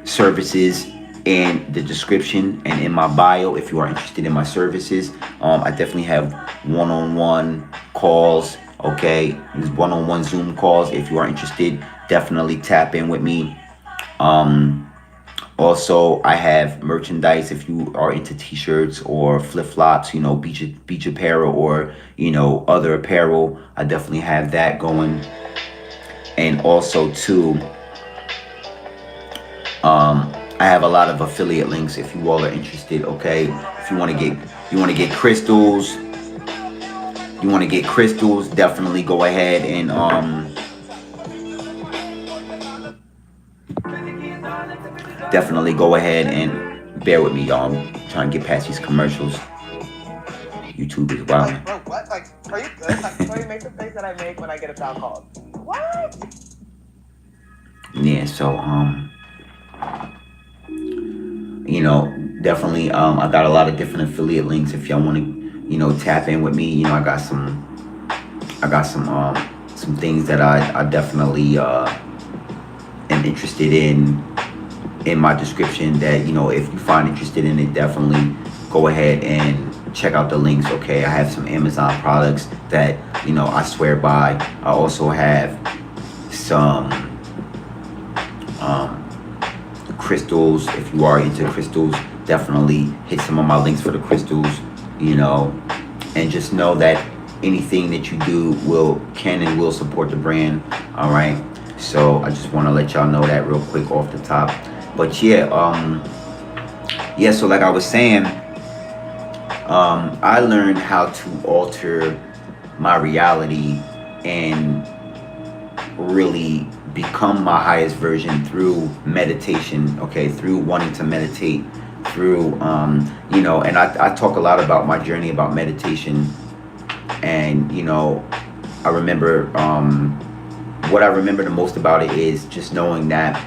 [SPEAKER 1] services in the description and in my bio if you are interested in my services. I definitely have one-on-one calls, okay, these one-on-one Zoom calls. If you are interested, definitely tap in with me. Also, I have merchandise if you are into t-shirts or flip-flops, you know, beach apparel, or, you know, other apparel. I definitely have that going. And also too, I have a lot of affiliate links if you all are interested. Okay, if you want to get crystals, definitely go ahead and bear with me, y'all. I'm trying to get past these commercials. YouTube is wild.
[SPEAKER 3] Like, bro, what? Like, are you good? Like, so you make the face that I make when I get a phone call. What?
[SPEAKER 1] Yeah, so you know, definitely I got a lot of different affiliate links if y'all want to, you know, tap in with me. You know, I got some things that I definitely am interested in my description, that, you know, if you find interested in it, definitely go ahead and check out the links. Okay, I have some Amazon products that, you know, I swear by. I also have some crystals. If you are into crystals, definitely hit some of my links for the crystals, you know. And just know that anything that you do can and will support the brand. All right, so I just want to let y'all know that real quick off the top. But yeah, so like I was saying, I learned how to alter my reality and really become my highest version through meditation. Okay, through wanting to meditate, through you know, and I talk a lot about my journey about meditation. And, you know, I remember what I remember the most about it is just knowing that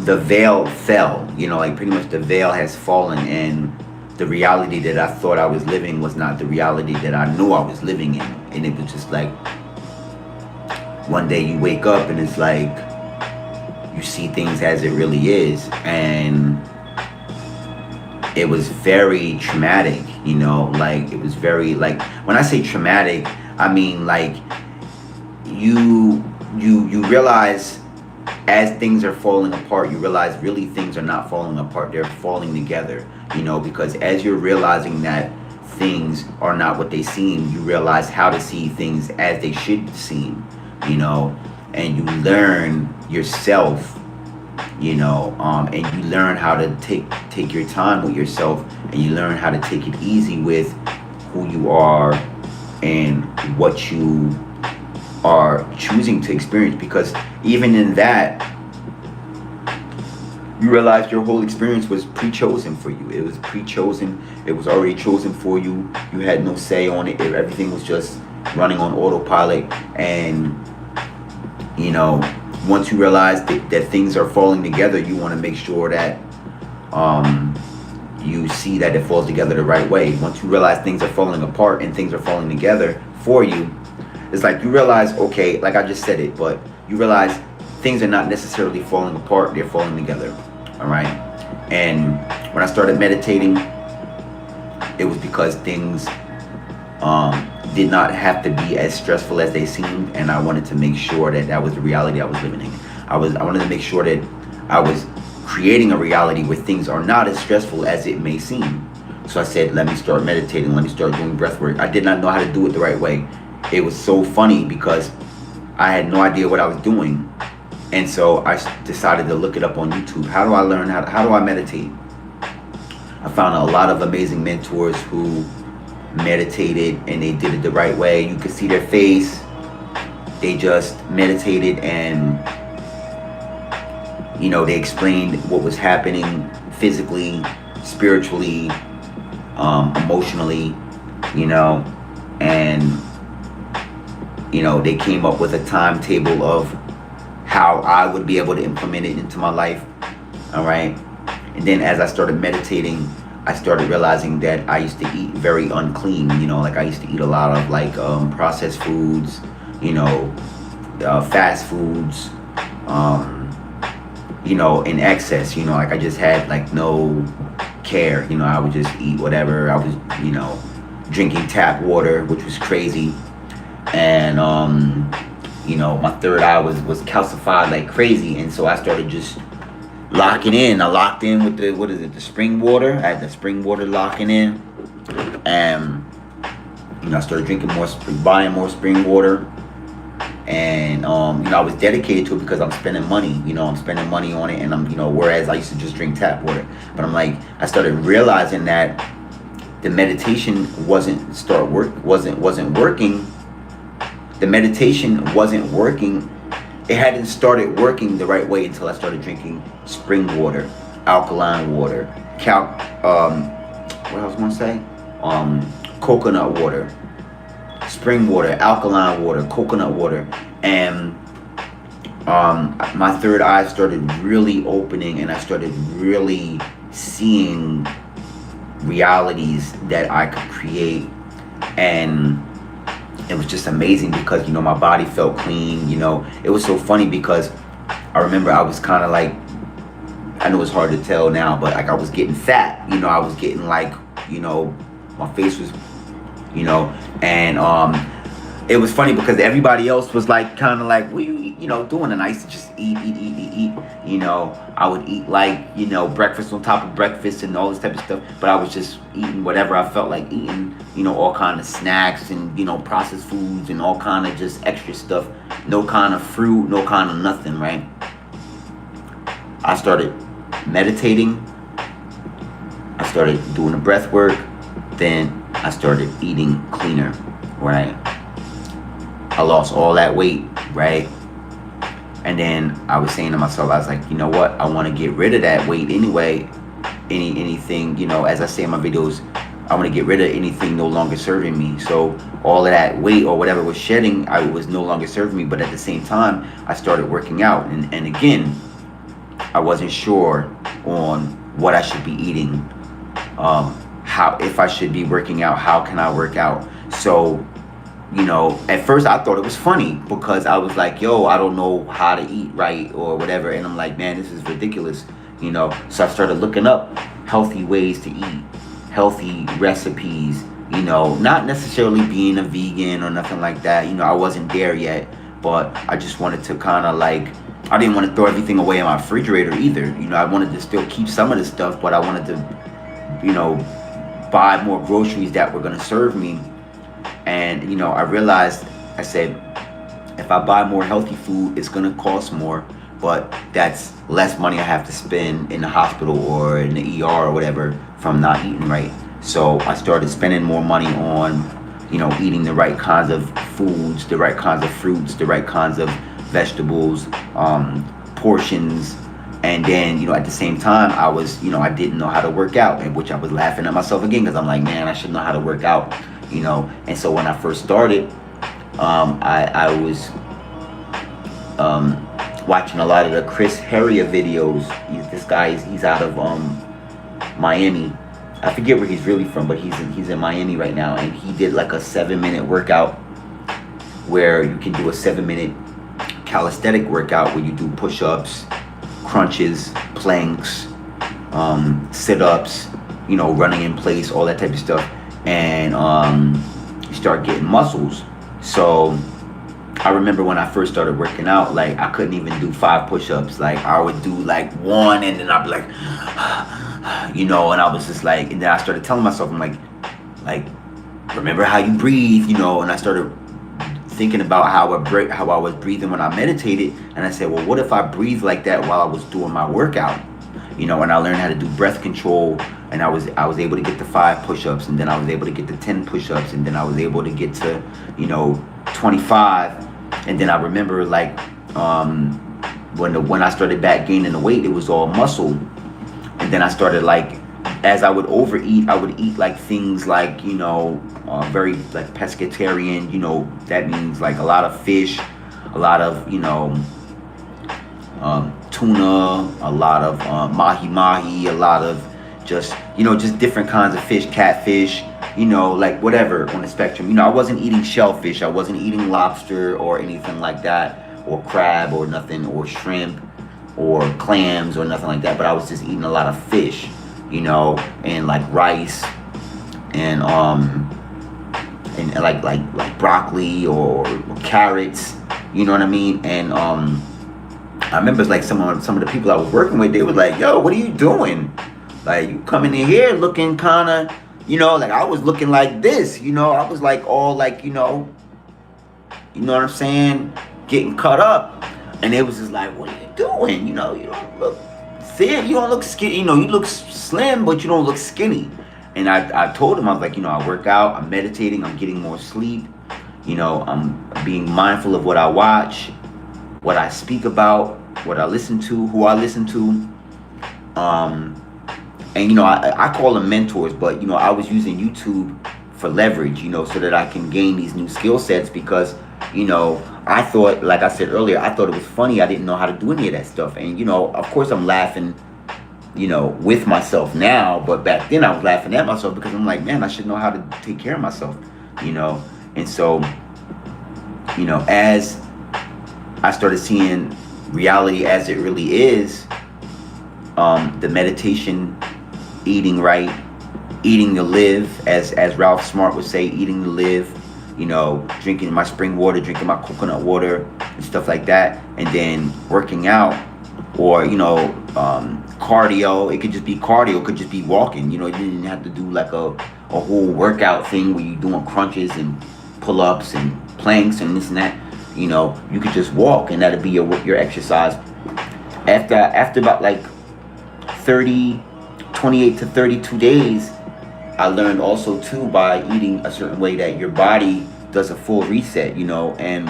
[SPEAKER 1] the veil fell, you know, like pretty much the veil has fallen, and the reality that I thought I was living was not the reality that I knew I was living in. And it was just like, one day you wake up and it's like you see things as it really is. And it was very traumatic, you know, like it was very, like, when I say traumatic, I mean like you realize as things are falling apart, you realize really things are not falling apart, they're falling together, you know, because as you're realizing that things are not what they seem, you realize how to see things as they should seem, you know, and you learn yourself, you know, and you learn how to take your time with yourself, and you learn how to take it easy with who you are and what you are choosing to experience. Because even in that, you realize your whole experience was pre-chosen for you. It was pre-chosen. It was already chosen for you. You had no say on it. Everything was just running on autopilot. And you know, once you realize that things are falling together, you want to make sure that you see that it falls together the right way. Once you realize things are falling apart and things are falling together for you, it's like you realize, okay, like I just said it, but you realize things are not necessarily falling apart, they're falling together. All right. And when I started meditating, it was because things did not have to be as stressful as they seemed, and I wanted to make sure that that was the reality I was living in. I wanted to make sure that I was creating a reality where things are not as stressful as it may seem. So I said, let me start meditating, let me start doing breath work. I did not know how to do it the right way. It was so funny because I had no idea what I was doing. And so I decided to look it up on YouTube. How do I learn how do I meditate? I found a lot of amazing mentors who meditated and they did it the right way. You could see their face. They just meditated and, you know, they explained what was happening physically, spiritually, emotionally, you know, and, you know, they came up with a timetable of how I would be able to implement it into my life. All right. And then as I started meditating, I started realizing that I used to eat very unclean, you know, like I used to eat a lot of like processed foods, you know, fast foods, you know, in excess, you know, like I just had like no care, you know, I would just eat whatever. I was, you know, drinking tap water, which was crazy. And, you know, my third eye was calcified like crazy. And so I started just locking in. I locked in with the, what is it, the spring water. I had the spring water locking in. And, you know, I started drinking more, buying more spring water. And, you know, I was dedicated to it because I'm spending money, you know, I'm spending money on it. And I'm, you know, whereas I used to just drink tap water. But I'm like, I started realizing that the meditation wasn't working. The meditation wasn't working. It hadn't started working the right way until I started drinking spring water, alkaline water, what I was gonna say? Coconut water, spring water, alkaline water, coconut water. And my third eye started really opening and I started really seeing realities that I could create. And it was just amazing because, you know, my body felt clean. You know, it was so funny because I remember I was kind of like, I know it's hard to tell now, but like I was getting fat, you know, I was getting like, you know, my face was, you know, and it was funny because everybody else was like kind of like, what you know, doing? And I used to just eat, you know. I would eat like, you know, breakfast on top of breakfast and all this type of stuff, but I was just eating whatever I felt like eating, you know, all kind of snacks and, you know, processed foods and all kind of just extra stuff. No kind of fruit, no kind of nothing, right? I started meditating. I started doing the breath work. Then I started eating cleaner, right? I lost all that weight, right? And then I was saying to myself, I was like, you know what? I want to get rid of that weight anyway. Anything, you know, as I say in my videos, I want to get rid of anything no longer serving me. So all of that weight or whatever was shedding, I was no longer serving me. But at the same time, I started working out. And again, I wasn't sure on what I should be eating. How, if I should be working out, how can I work out? So, you know, at first I thought it was funny because I was like, yo, I don't know how to eat right or whatever. And I'm like, man, this is ridiculous, you know. So I started looking up healthy ways to eat, healthy recipes, you know, not necessarily being a vegan or nothing like that. You know, I wasn't there yet, but I just wanted to kind of like, I didn't want to throw everything away in my refrigerator either. You know, I wanted to still keep some of the stuff, but I wanted to, you know, buy more groceries that were going to serve me. And, you know, I realized, I said, if I buy more healthy food, it's going to cost more, but that's less money I have to spend in the hospital or in the ER or whatever from not eating right. So I started spending more money on, you know, eating the right kinds of foods, the right kinds of fruits, the right kinds of vegetables, portions, And then, you know, at the same time, I was, you know, I didn't know how to work out, and which I was laughing at myself again, because I'm like, man, I should know how to work out, you know. And so when I first started, I was watching a lot of the Chris Heria videos. This guy, he's out of Miami. I forget where he's really from, but he's in Miami right now, and he did like a 7-minute workout where you can do a 7-minute calisthenic workout where you do push-ups, crunches, planks, sit-ups, you know, running in place, all that type of stuff, and you start getting muscles. So I remember when I first started working out, like I couldn't even do 5 push-ups. Like I would do like 1, and then I'd be like, you know, and I was just like, and then I started telling myself, I'm like, remember how you breathe, you know. And I started thinking about how I was breathing when I meditated, and I said, well, what if I breathe like that while I was doing my workout, you know? And I learned how to do breath control, and I was able to get to 5 push-ups, and then I was able to get to 10 push-ups, and then I was able to get to, you know, 25. And then I remember like when I started back gaining the weight, it was all muscle. And then I started like, as I would overeat, I would eat like things like, you know, very like pescatarian, you know, that means like a lot of fish, a lot of, you know, tuna, a lot of mahi, a lot of just, you know, just different kinds of fish, catfish, you know, like whatever on the spectrum. You know, I wasn't eating shellfish, I wasn't eating lobster or anything like that, or crab or nothing, or shrimp or clams or nothing like that, but I was just eating a lot of fish, you know, and like rice and like broccoli or carrots, you know what I mean? And I remember like some of the people I was working with, they were like, yo, what are you doing? Like, you coming in here looking kind of, you know, like I was looking like this, you know, I was like all like, you know what I'm saying, getting cut up. And it was just like, what are you doing? You know, you don't look thin, you don't look skinny, you know, you look slim, but you don't look skinny. And I told him, I was like, you know, I work out, I'm meditating, I'm getting more sleep, you know, I'm being mindful of what I watch, what I speak about, what I listen to, who I listen to. And, you know, I call them mentors, but, you know, I was using YouTube for leverage, you know, so that I can gain these new skill sets, because, you know, I thought, like I said earlier, I thought it was funny. I didn't know how to do any of that stuff. And, you know, of course I'm laughing, you know, with myself now, but back then I was laughing at myself, because I'm like, man, I should know how to take care of myself, you know. And so, you know, as I started seeing reality as it really is, the meditation, eating right, eating to live, as Ralph Smart would say, eating to live, you know, drinking my spring water, drinking my coconut water and stuff like that, and then working out, or, you know, cardio. It could just be cardio, it could just be walking, you know. You didn't have to do like a whole workout thing where you're doing crunches and pull-ups and planks and this and that. You know, you could just walk, and that'll be your exercise. After about like 28 to 32 days, I learned also too, by eating a certain way, that your body does a full reset, you know, and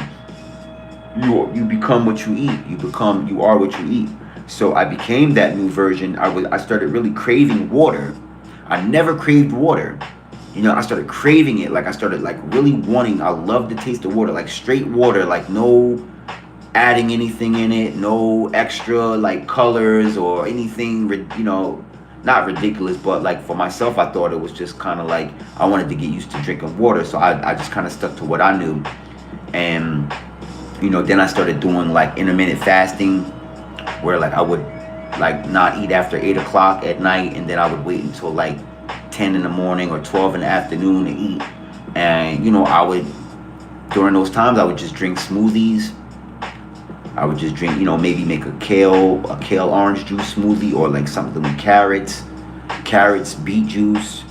[SPEAKER 1] you become what you eat. You are what you eat. So I became that new version. I started really craving water. I never craved water. You know, I started craving it. Like I started like really wanting, I love the taste of water, like straight water, like no adding anything in it, no extra like colors or anything, you know, not ridiculous, but like for myself, I thought it was just kind of like, I wanted to get used to drinking water. So I just kind of stuck to what I knew. And, you know, then I started doing like intermittent fasting, where like I would like not eat after 8 o'clock at night, and then I would wait until like 10 in the morning or 12 in the afternoon to eat. And, you know, during those times, I would just drink smoothies. I would just drink, you know, maybe make a kale orange juice smoothie, or like something with carrots, beet juice.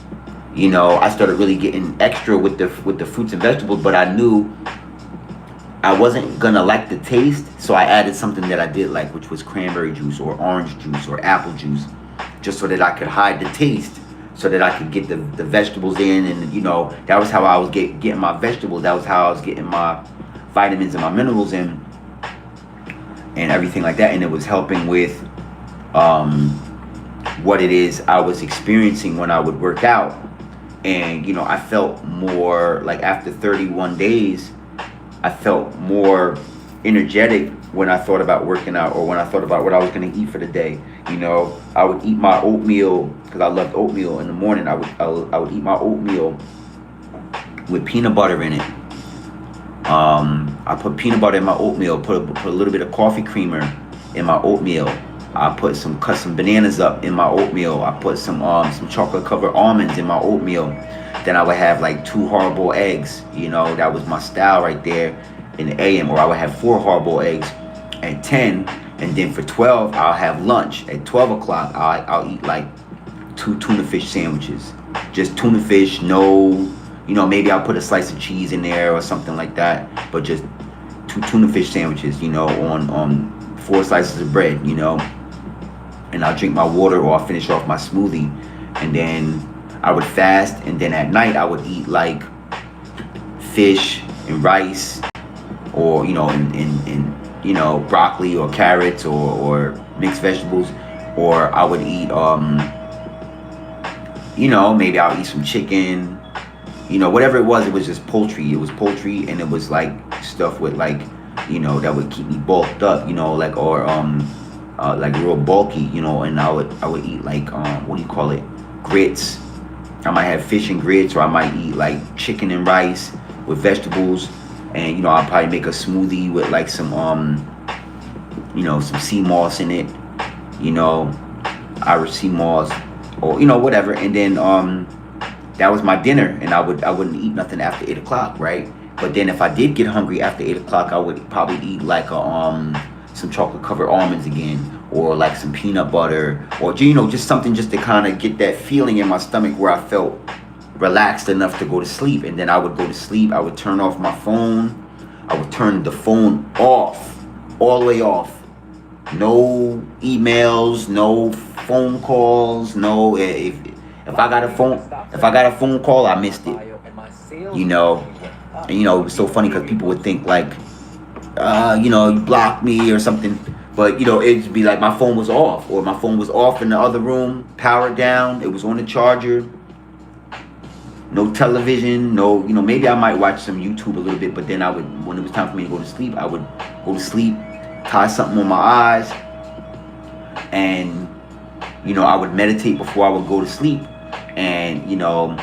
[SPEAKER 1] You know, I started really getting extra with the fruits and vegetables, but I knew I wasn't gonna like the taste, so I added something that I did like, which was cranberry juice or orange juice or apple juice, just so that I could hide the taste, so that I could get the vegetables in. And, you know, that was how I was getting my vegetables. That was how I was getting my vitamins and my minerals in, and everything like that. And it was helping with what it is I was experiencing when I would work out. And, you know, I felt more like after 31 days, I felt more energetic when I thought about working out, or when I thought about what I was going to eat for the day. You know, I would eat my oatmeal, because I loved oatmeal in the morning. I would eat my oatmeal with peanut butter in it. I put peanut butter in my oatmeal, put a little bit of coffee creamer in my oatmeal. I cut some bananas up in my oatmeal. I put some chocolate covered almonds in my oatmeal. Then I would have like 2 hard-boiled eggs. You know, that was my style right there in the AM. Or I would have 4 hard-boiled eggs at 10, and then for 12 I'll have lunch. At 12 o'clock I'll eat like 2 tuna fish sandwiches. Just tuna fish, no, you know, maybe I'll put a slice of cheese in there or something like that, but just 2 tuna fish sandwiches, you know, on 4 slices of bread, you know. And I'll drink my water, or I'll finish off my smoothie, and then I would fast. And then at night I would eat like fish and rice, or, you know, and you know, broccoli or carrots, or mixed vegetables. Or I would eat you know, maybe I'll eat some chicken, you know, whatever it was just poultry. It was poultry, and it was like stuff with, like, you know, that would keep me bulked up, you know, like, or like real bulky, you know. And I would eat like what do you call it, grits. I might have fish and grits, or I might eat like chicken and rice with vegetables. And, you know, I'll probably make a smoothie with like some you know, some sea moss in it, you know, Irish sea moss, or, you know, whatever. And then that was my dinner, and I wouldn't eat nothing after 8 o'clock, right? But then if I did get hungry after 8 o'clock, I would probably eat like some chocolate covered almonds again, or like some peanut butter, or, you know, just something just to kind of get that feeling in my stomach where I felt relaxed enough to go to sleep. And then I would go to sleep. I would turn off my phone. I would turn the phone off, all the way off. No emails, no phone calls, no. If I got a phone call, I missed it. You know, and, you know, it was so funny because people would think like, you know, you blocked me or something. But, you know, it'd be like my phone was off, or my phone was off in the other room, powered down. It was on the charger. No television, no, you know, maybe I might watch some YouTube a little bit, but then I would, when it was time for me to go to sleep, I would go to sleep, tie something on my eyes, and, you know, I would meditate before I would go to sleep. And, you know,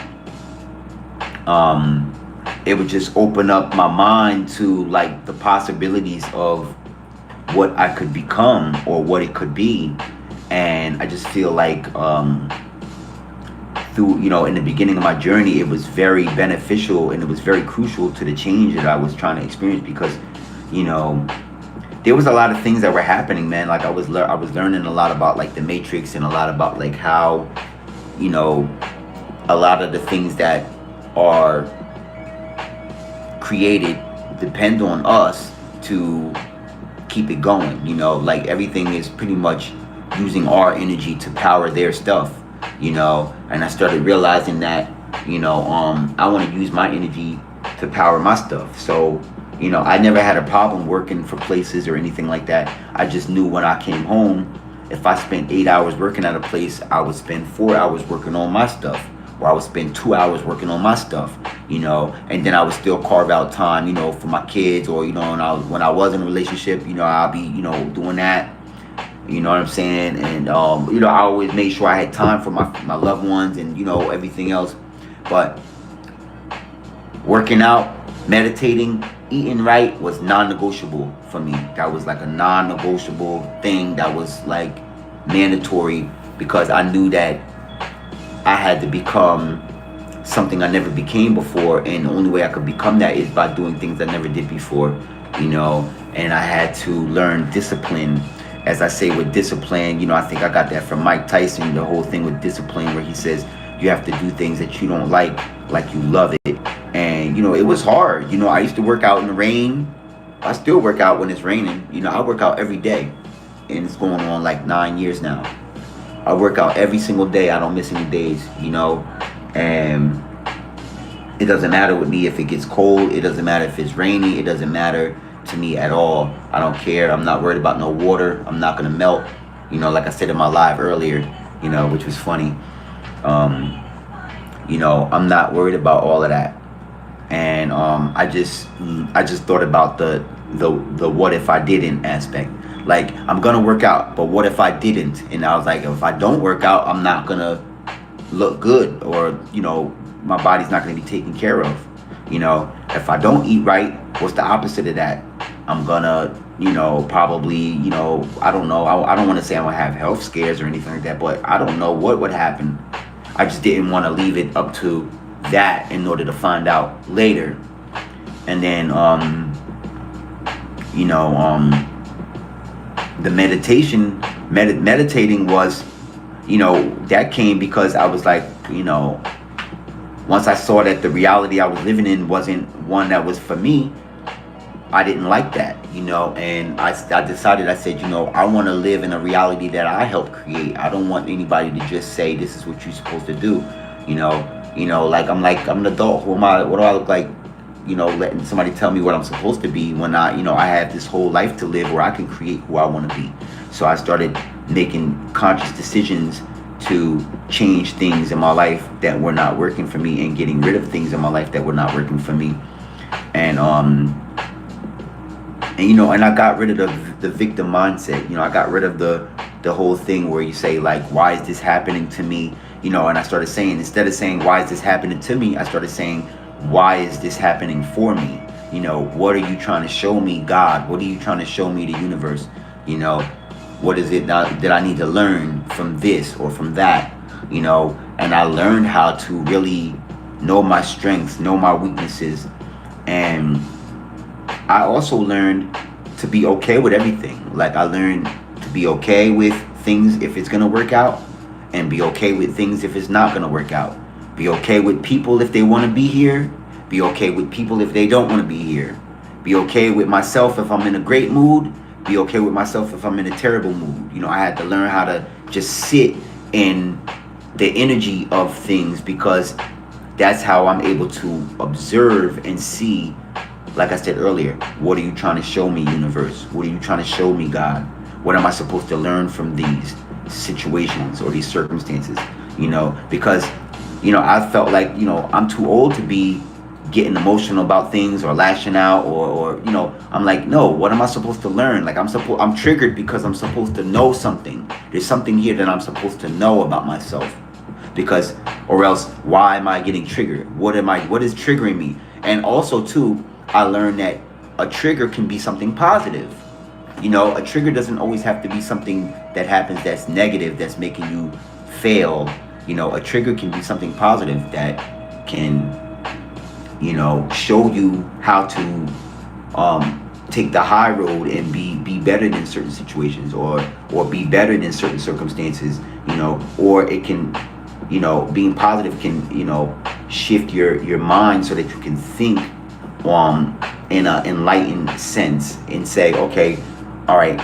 [SPEAKER 1] it would just open up my mind to like the possibilities of what I could become, or what it could be. And I just feel like through, you know, in the beginning of my journey, it was very beneficial, and it was very crucial to the change that I was trying to experience, because, you know, there was a lot of things that were happening, man. Like I was learning a lot about like the Matrix, and a lot about like how, you know, a lot of the things that are created depend on us to keep it going. You know, like everything is pretty much using our energy to power their stuff, you know. And I started realizing that, you know, I want to use my energy to power my stuff. So, you know, I never had a problem working for places or anything like that. I just knew when I came home, if I spent 8 hours working at a place, I would spend 4 hours working on my stuff, or I would spend 2 hours working on my stuff, you know. And then I would still carve out time, you know, for my kids, or, you know, when I was in a relationship, you know, I'll be, you know, doing that. You know what I'm saying? And, you know, I always made sure I had time for my loved ones, and, you know, everything else. But working out, meditating, eating right was non-negotiable for me. That was like a non-negotiable thing that was like mandatory, because I knew that I had to become something I never became before. And the only way I could become that is by doing things I never did before, you know. And I had to learn discipline. As I say, with discipline, you know, I think I got that from Mike Tyson, the whole thing with discipline, where he says you have to do things that you don't like you love it. And, you know, it was hard. You know, I used to work out in the rain. I still work out when it's raining. You know, I work out every day, and it's going on like 9 years now. I work out every single day. I don't miss any days, you know. And it doesn't matter with me if it gets cold. It doesn't matter if it's rainy. It doesn't matter to me at all. I don't care. I'm not worried about no water. I'm not gonna melt. You know, like I said in my live earlier, you know, which was funny. You know, I'm not worried about all of that. And I just thought about the what if I didn't aspect. Like, I'm gonna work out, but what if I didn't? And I was like, if I don't work out, I'm not gonna look good, or, you know, my body's not gonna be taken care of. You know, if I don't eat right, what's the opposite of that? I'm gonna, you know, probably, you know, I don't know. I don't want to say I'm gonna have health scares or anything like that, but I don't know what would happen. I just didn't want to leave it up to that in order to find out later. And then, you know, the meditating was, you know, that came because I was like, you know, once I saw that the reality I was living in wasn't one that was for me, I didn't like that, you know, and I decided, I said, you know, I want to live in a reality that I help create. I don't want anybody to just say, this is what you're supposed to do, you know, like I'm an adult. Who am I? What do I look like, you know, letting somebody tell me what I'm supposed to be when you know, I have this whole life to live where I can create who I want to be. So I started making conscious decisions to change things in my life that were not working for me, and getting rid of things in my life that were not working for me. And you know, and I got rid of the victim mindset. You know, I got rid of the whole thing where you say, like, why is this happening to me? You know, and I started saying, instead of saying, why is this happening to me? I started saying, why is this happening for me? You know, what are you trying to show me, God? What are you trying to show me, the universe? You know, what is it that I need to learn from this or from that? You know, and I learned how to really know my strengths, know my weaknesses. And I also learned to be okay with everything. Like, I learned to be okay with things if it's gonna work out, and be okay with things if it's not gonna work out. Be okay with people if they want to be here. Be okay with people if they don't want to be here. Be okay with myself if I'm in a great mood. Be okay with myself if I'm in a terrible mood. You know, I had to learn how to just sit in the energy of things, because that's how I'm able to observe and see. Like I said earlier, what are you trying to show me, universe? What are you trying to show me, God? What am I supposed to learn from these situations or these circumstances? You know, because, you know, I felt like, you know, I'm too old to be getting emotional about things or lashing out, or you know, I'm like, no, what am I supposed to learn? Like, I'm triggered because I'm supposed to know something. There's something here that I'm supposed to know about myself, because, or else why am I getting triggered? What is triggering me? And also too, I learned that a trigger can be something positive. You know, a trigger doesn't always have to be something that happens that's negative, that's making you fail. You know, a trigger can be something positive that can, you know, show you how to take the high road and be better than certain situations, or be better than certain circumstances. You know, or it can, you know, being positive can, you know, shift your mind so that you can think in an enlightened sense, and say, okay, all right,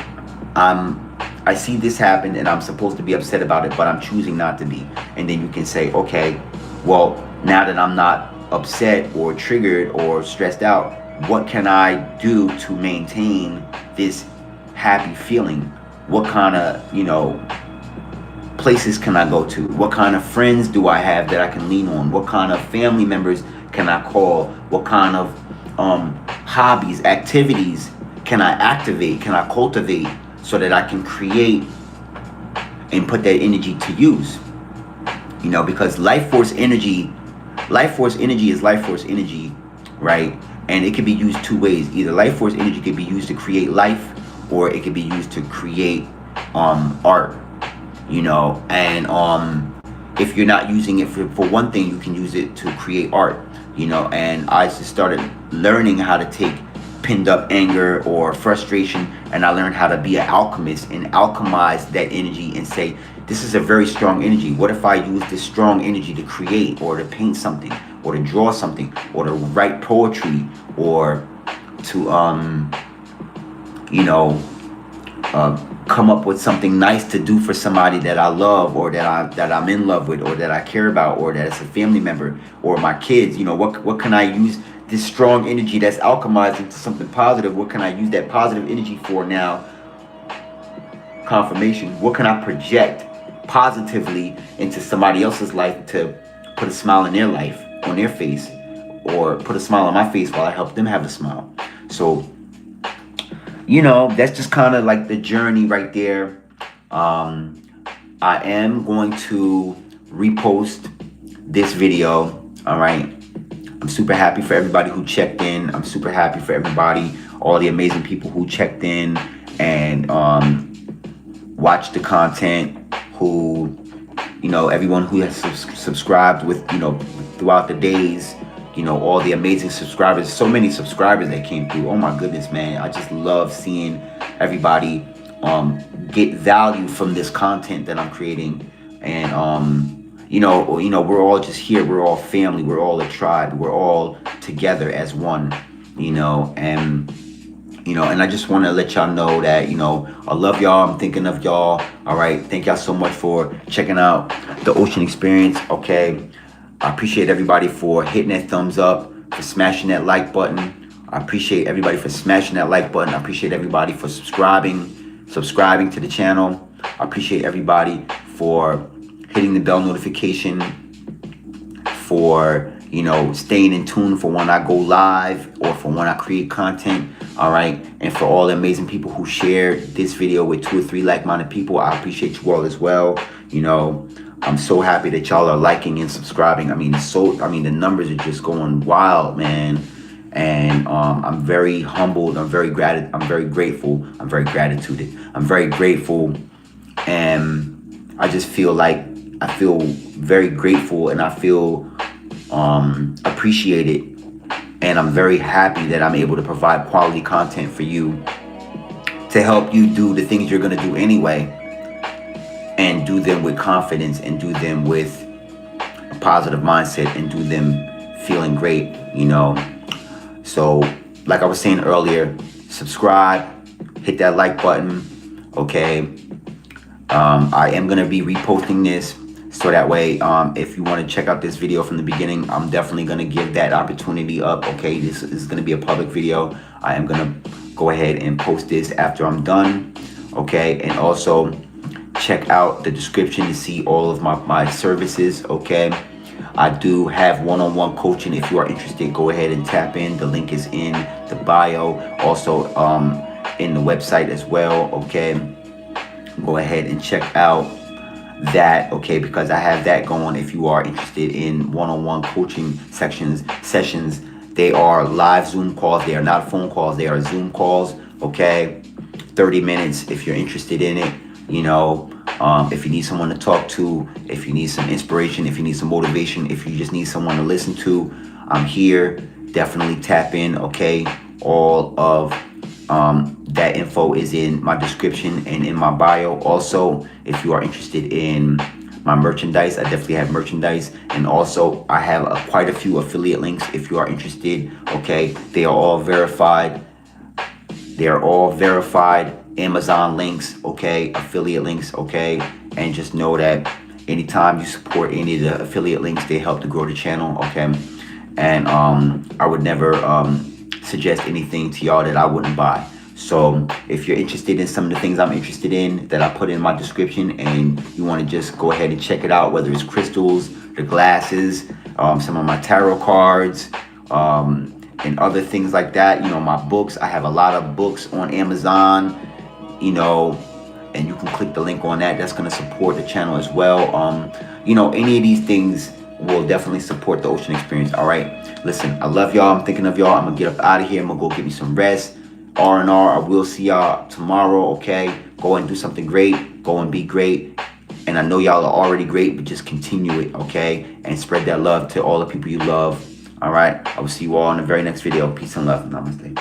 [SPEAKER 1] I see this happen and I'm supposed to be upset about it, but I'm choosing not to be. And then you can say, okay, well, now that I'm not upset or triggered or stressed out, what can I do to maintain this happy feeling? What kind of, you know, places can I go to? What kind of friends do I have that I can lean on? What kind of family members can I call? What kind of hobbies, activities can I activate, can I cultivate, so that I can create and put that energy to use? You know, because life force energy is life force energy, right? And it can be used two ways. Either life force energy can be used to create life, or it can be used to create art. You know, and if you're not using it for one thing, you can use it to create art. You know, and I just started learning how to take pinned up anger or frustration, and I learned how to be an alchemist and alchemize that energy and say, this is a very strong energy. What if I use this strong energy to create, or to paint something, or to draw something, or to write poetry, or to you know, come up with something nice to do for somebody that I love, or that I'm in love with, or that I care about, or that it's a family member, or my kids. You know, what can I use this strong energy that's alchemized into something positive? What can I use that positive energy for now? confirmation? What can I project positively into somebody else's life to put a smile in their life, on their face, or put a smile on my face while I help them have a smile? So, you know, that's just kind of like the journey right there. I am going to repost this video. All right. I'm super happy for everybody who checked in. I'm super happy for everybody, all the amazing people who checked in and watched the content, who, you know, everyone who has subscribed with, you know, throughout the days, you know, all the amazing subscribers, so many subscribers that came through. Oh my goodness, man. I just love seeing everybody get value from this content that I'm creating. And you know, we're all just here. We're all family. We're all a tribe. We're all together as one, you know, and I just want to let y'all know that, you know, I love y'all. I'm thinking of y'all. All right. Thank y'all so much for checking out the Ocean Experience. Okay. I appreciate everybody for hitting that thumbs up, for smashing that like button. I appreciate everybody for smashing that like button. I appreciate everybody for subscribing to the channel. I appreciate everybody for hitting the bell notification, for, you know, staying in tune for when I go live or for when I create content. All right. And for all the amazing people who shared this video with 2 or 3 like-minded people, I appreciate you all as well. You know, I'm so happy that y'all are liking and subscribing. I mean, the numbers are just going wild, man. And I'm very humbled. I'm very grateful. I'm very grateful. And I just feel like I feel very grateful, and I feel appreciated. And I'm very happy that I'm able to provide quality content for you to help you do the things you're going to do anyway, and do them with confidence, and do them with a positive mindset, and do them feeling great, you know. So like I was saying earlier, subscribe, hit that like button. Okay. I am going to be reposting this, so that way, if you want to check out this video from the beginning, I'm definitely going to give that opportunity up. Okay. This is going to be a public video. I am going to go ahead and post this after I'm done. Okay. And also check out the description to see all of my services. Okay. I do have one-on-one coaching. If you are interested, go ahead and tap in. The link is in the bio, also in the website as well. Okay, go ahead and check out that. Okay, because I have that going. If you are interested in one-on-one coaching sessions, they are live Zoom calls. They are not phone calls. They are Zoom calls. Okay, 30 minutes. If you're interested in it, you know. If you need someone to talk to, if you need some inspiration, if you need some motivation, if you just need someone to listen to, I'm here. Definitely tap in. Okay, all of that info is in my description and in my bio. Also, if you are interested in my merchandise, I definitely have merchandise, and also I have quite a few affiliate links if you are interested. Okay, they are all verified. Amazon links, okay, affiliate links, okay. And just know that anytime you support any of the affiliate links, they help to grow the channel, okay. And I would never suggest anything to y'all that I wouldn't buy. So if you're interested in some of the things I'm interested in that I put in my description, and you want to just go ahead and check it out, whether it's crystals, the glasses, some of my tarot cards, and other things like that, you know, my books. I have a lot of books on Amazon, you know, and you can click the link on that. That's going to support the channel as well. You know, any of these things will definitely support the Ocean Experience. All right, listen, I love y'all. I'm thinking of y'all. I'm gonna get up out of here. I'm gonna go get me some rest. R&R. I will see y'all tomorrow. Okay, go and do something great. Go and be great. And I know y'all are already great, but just continue it. Okay, and spread that love to all the people you love. All right, I will see you all in the very next video. Peace and love. Namaste.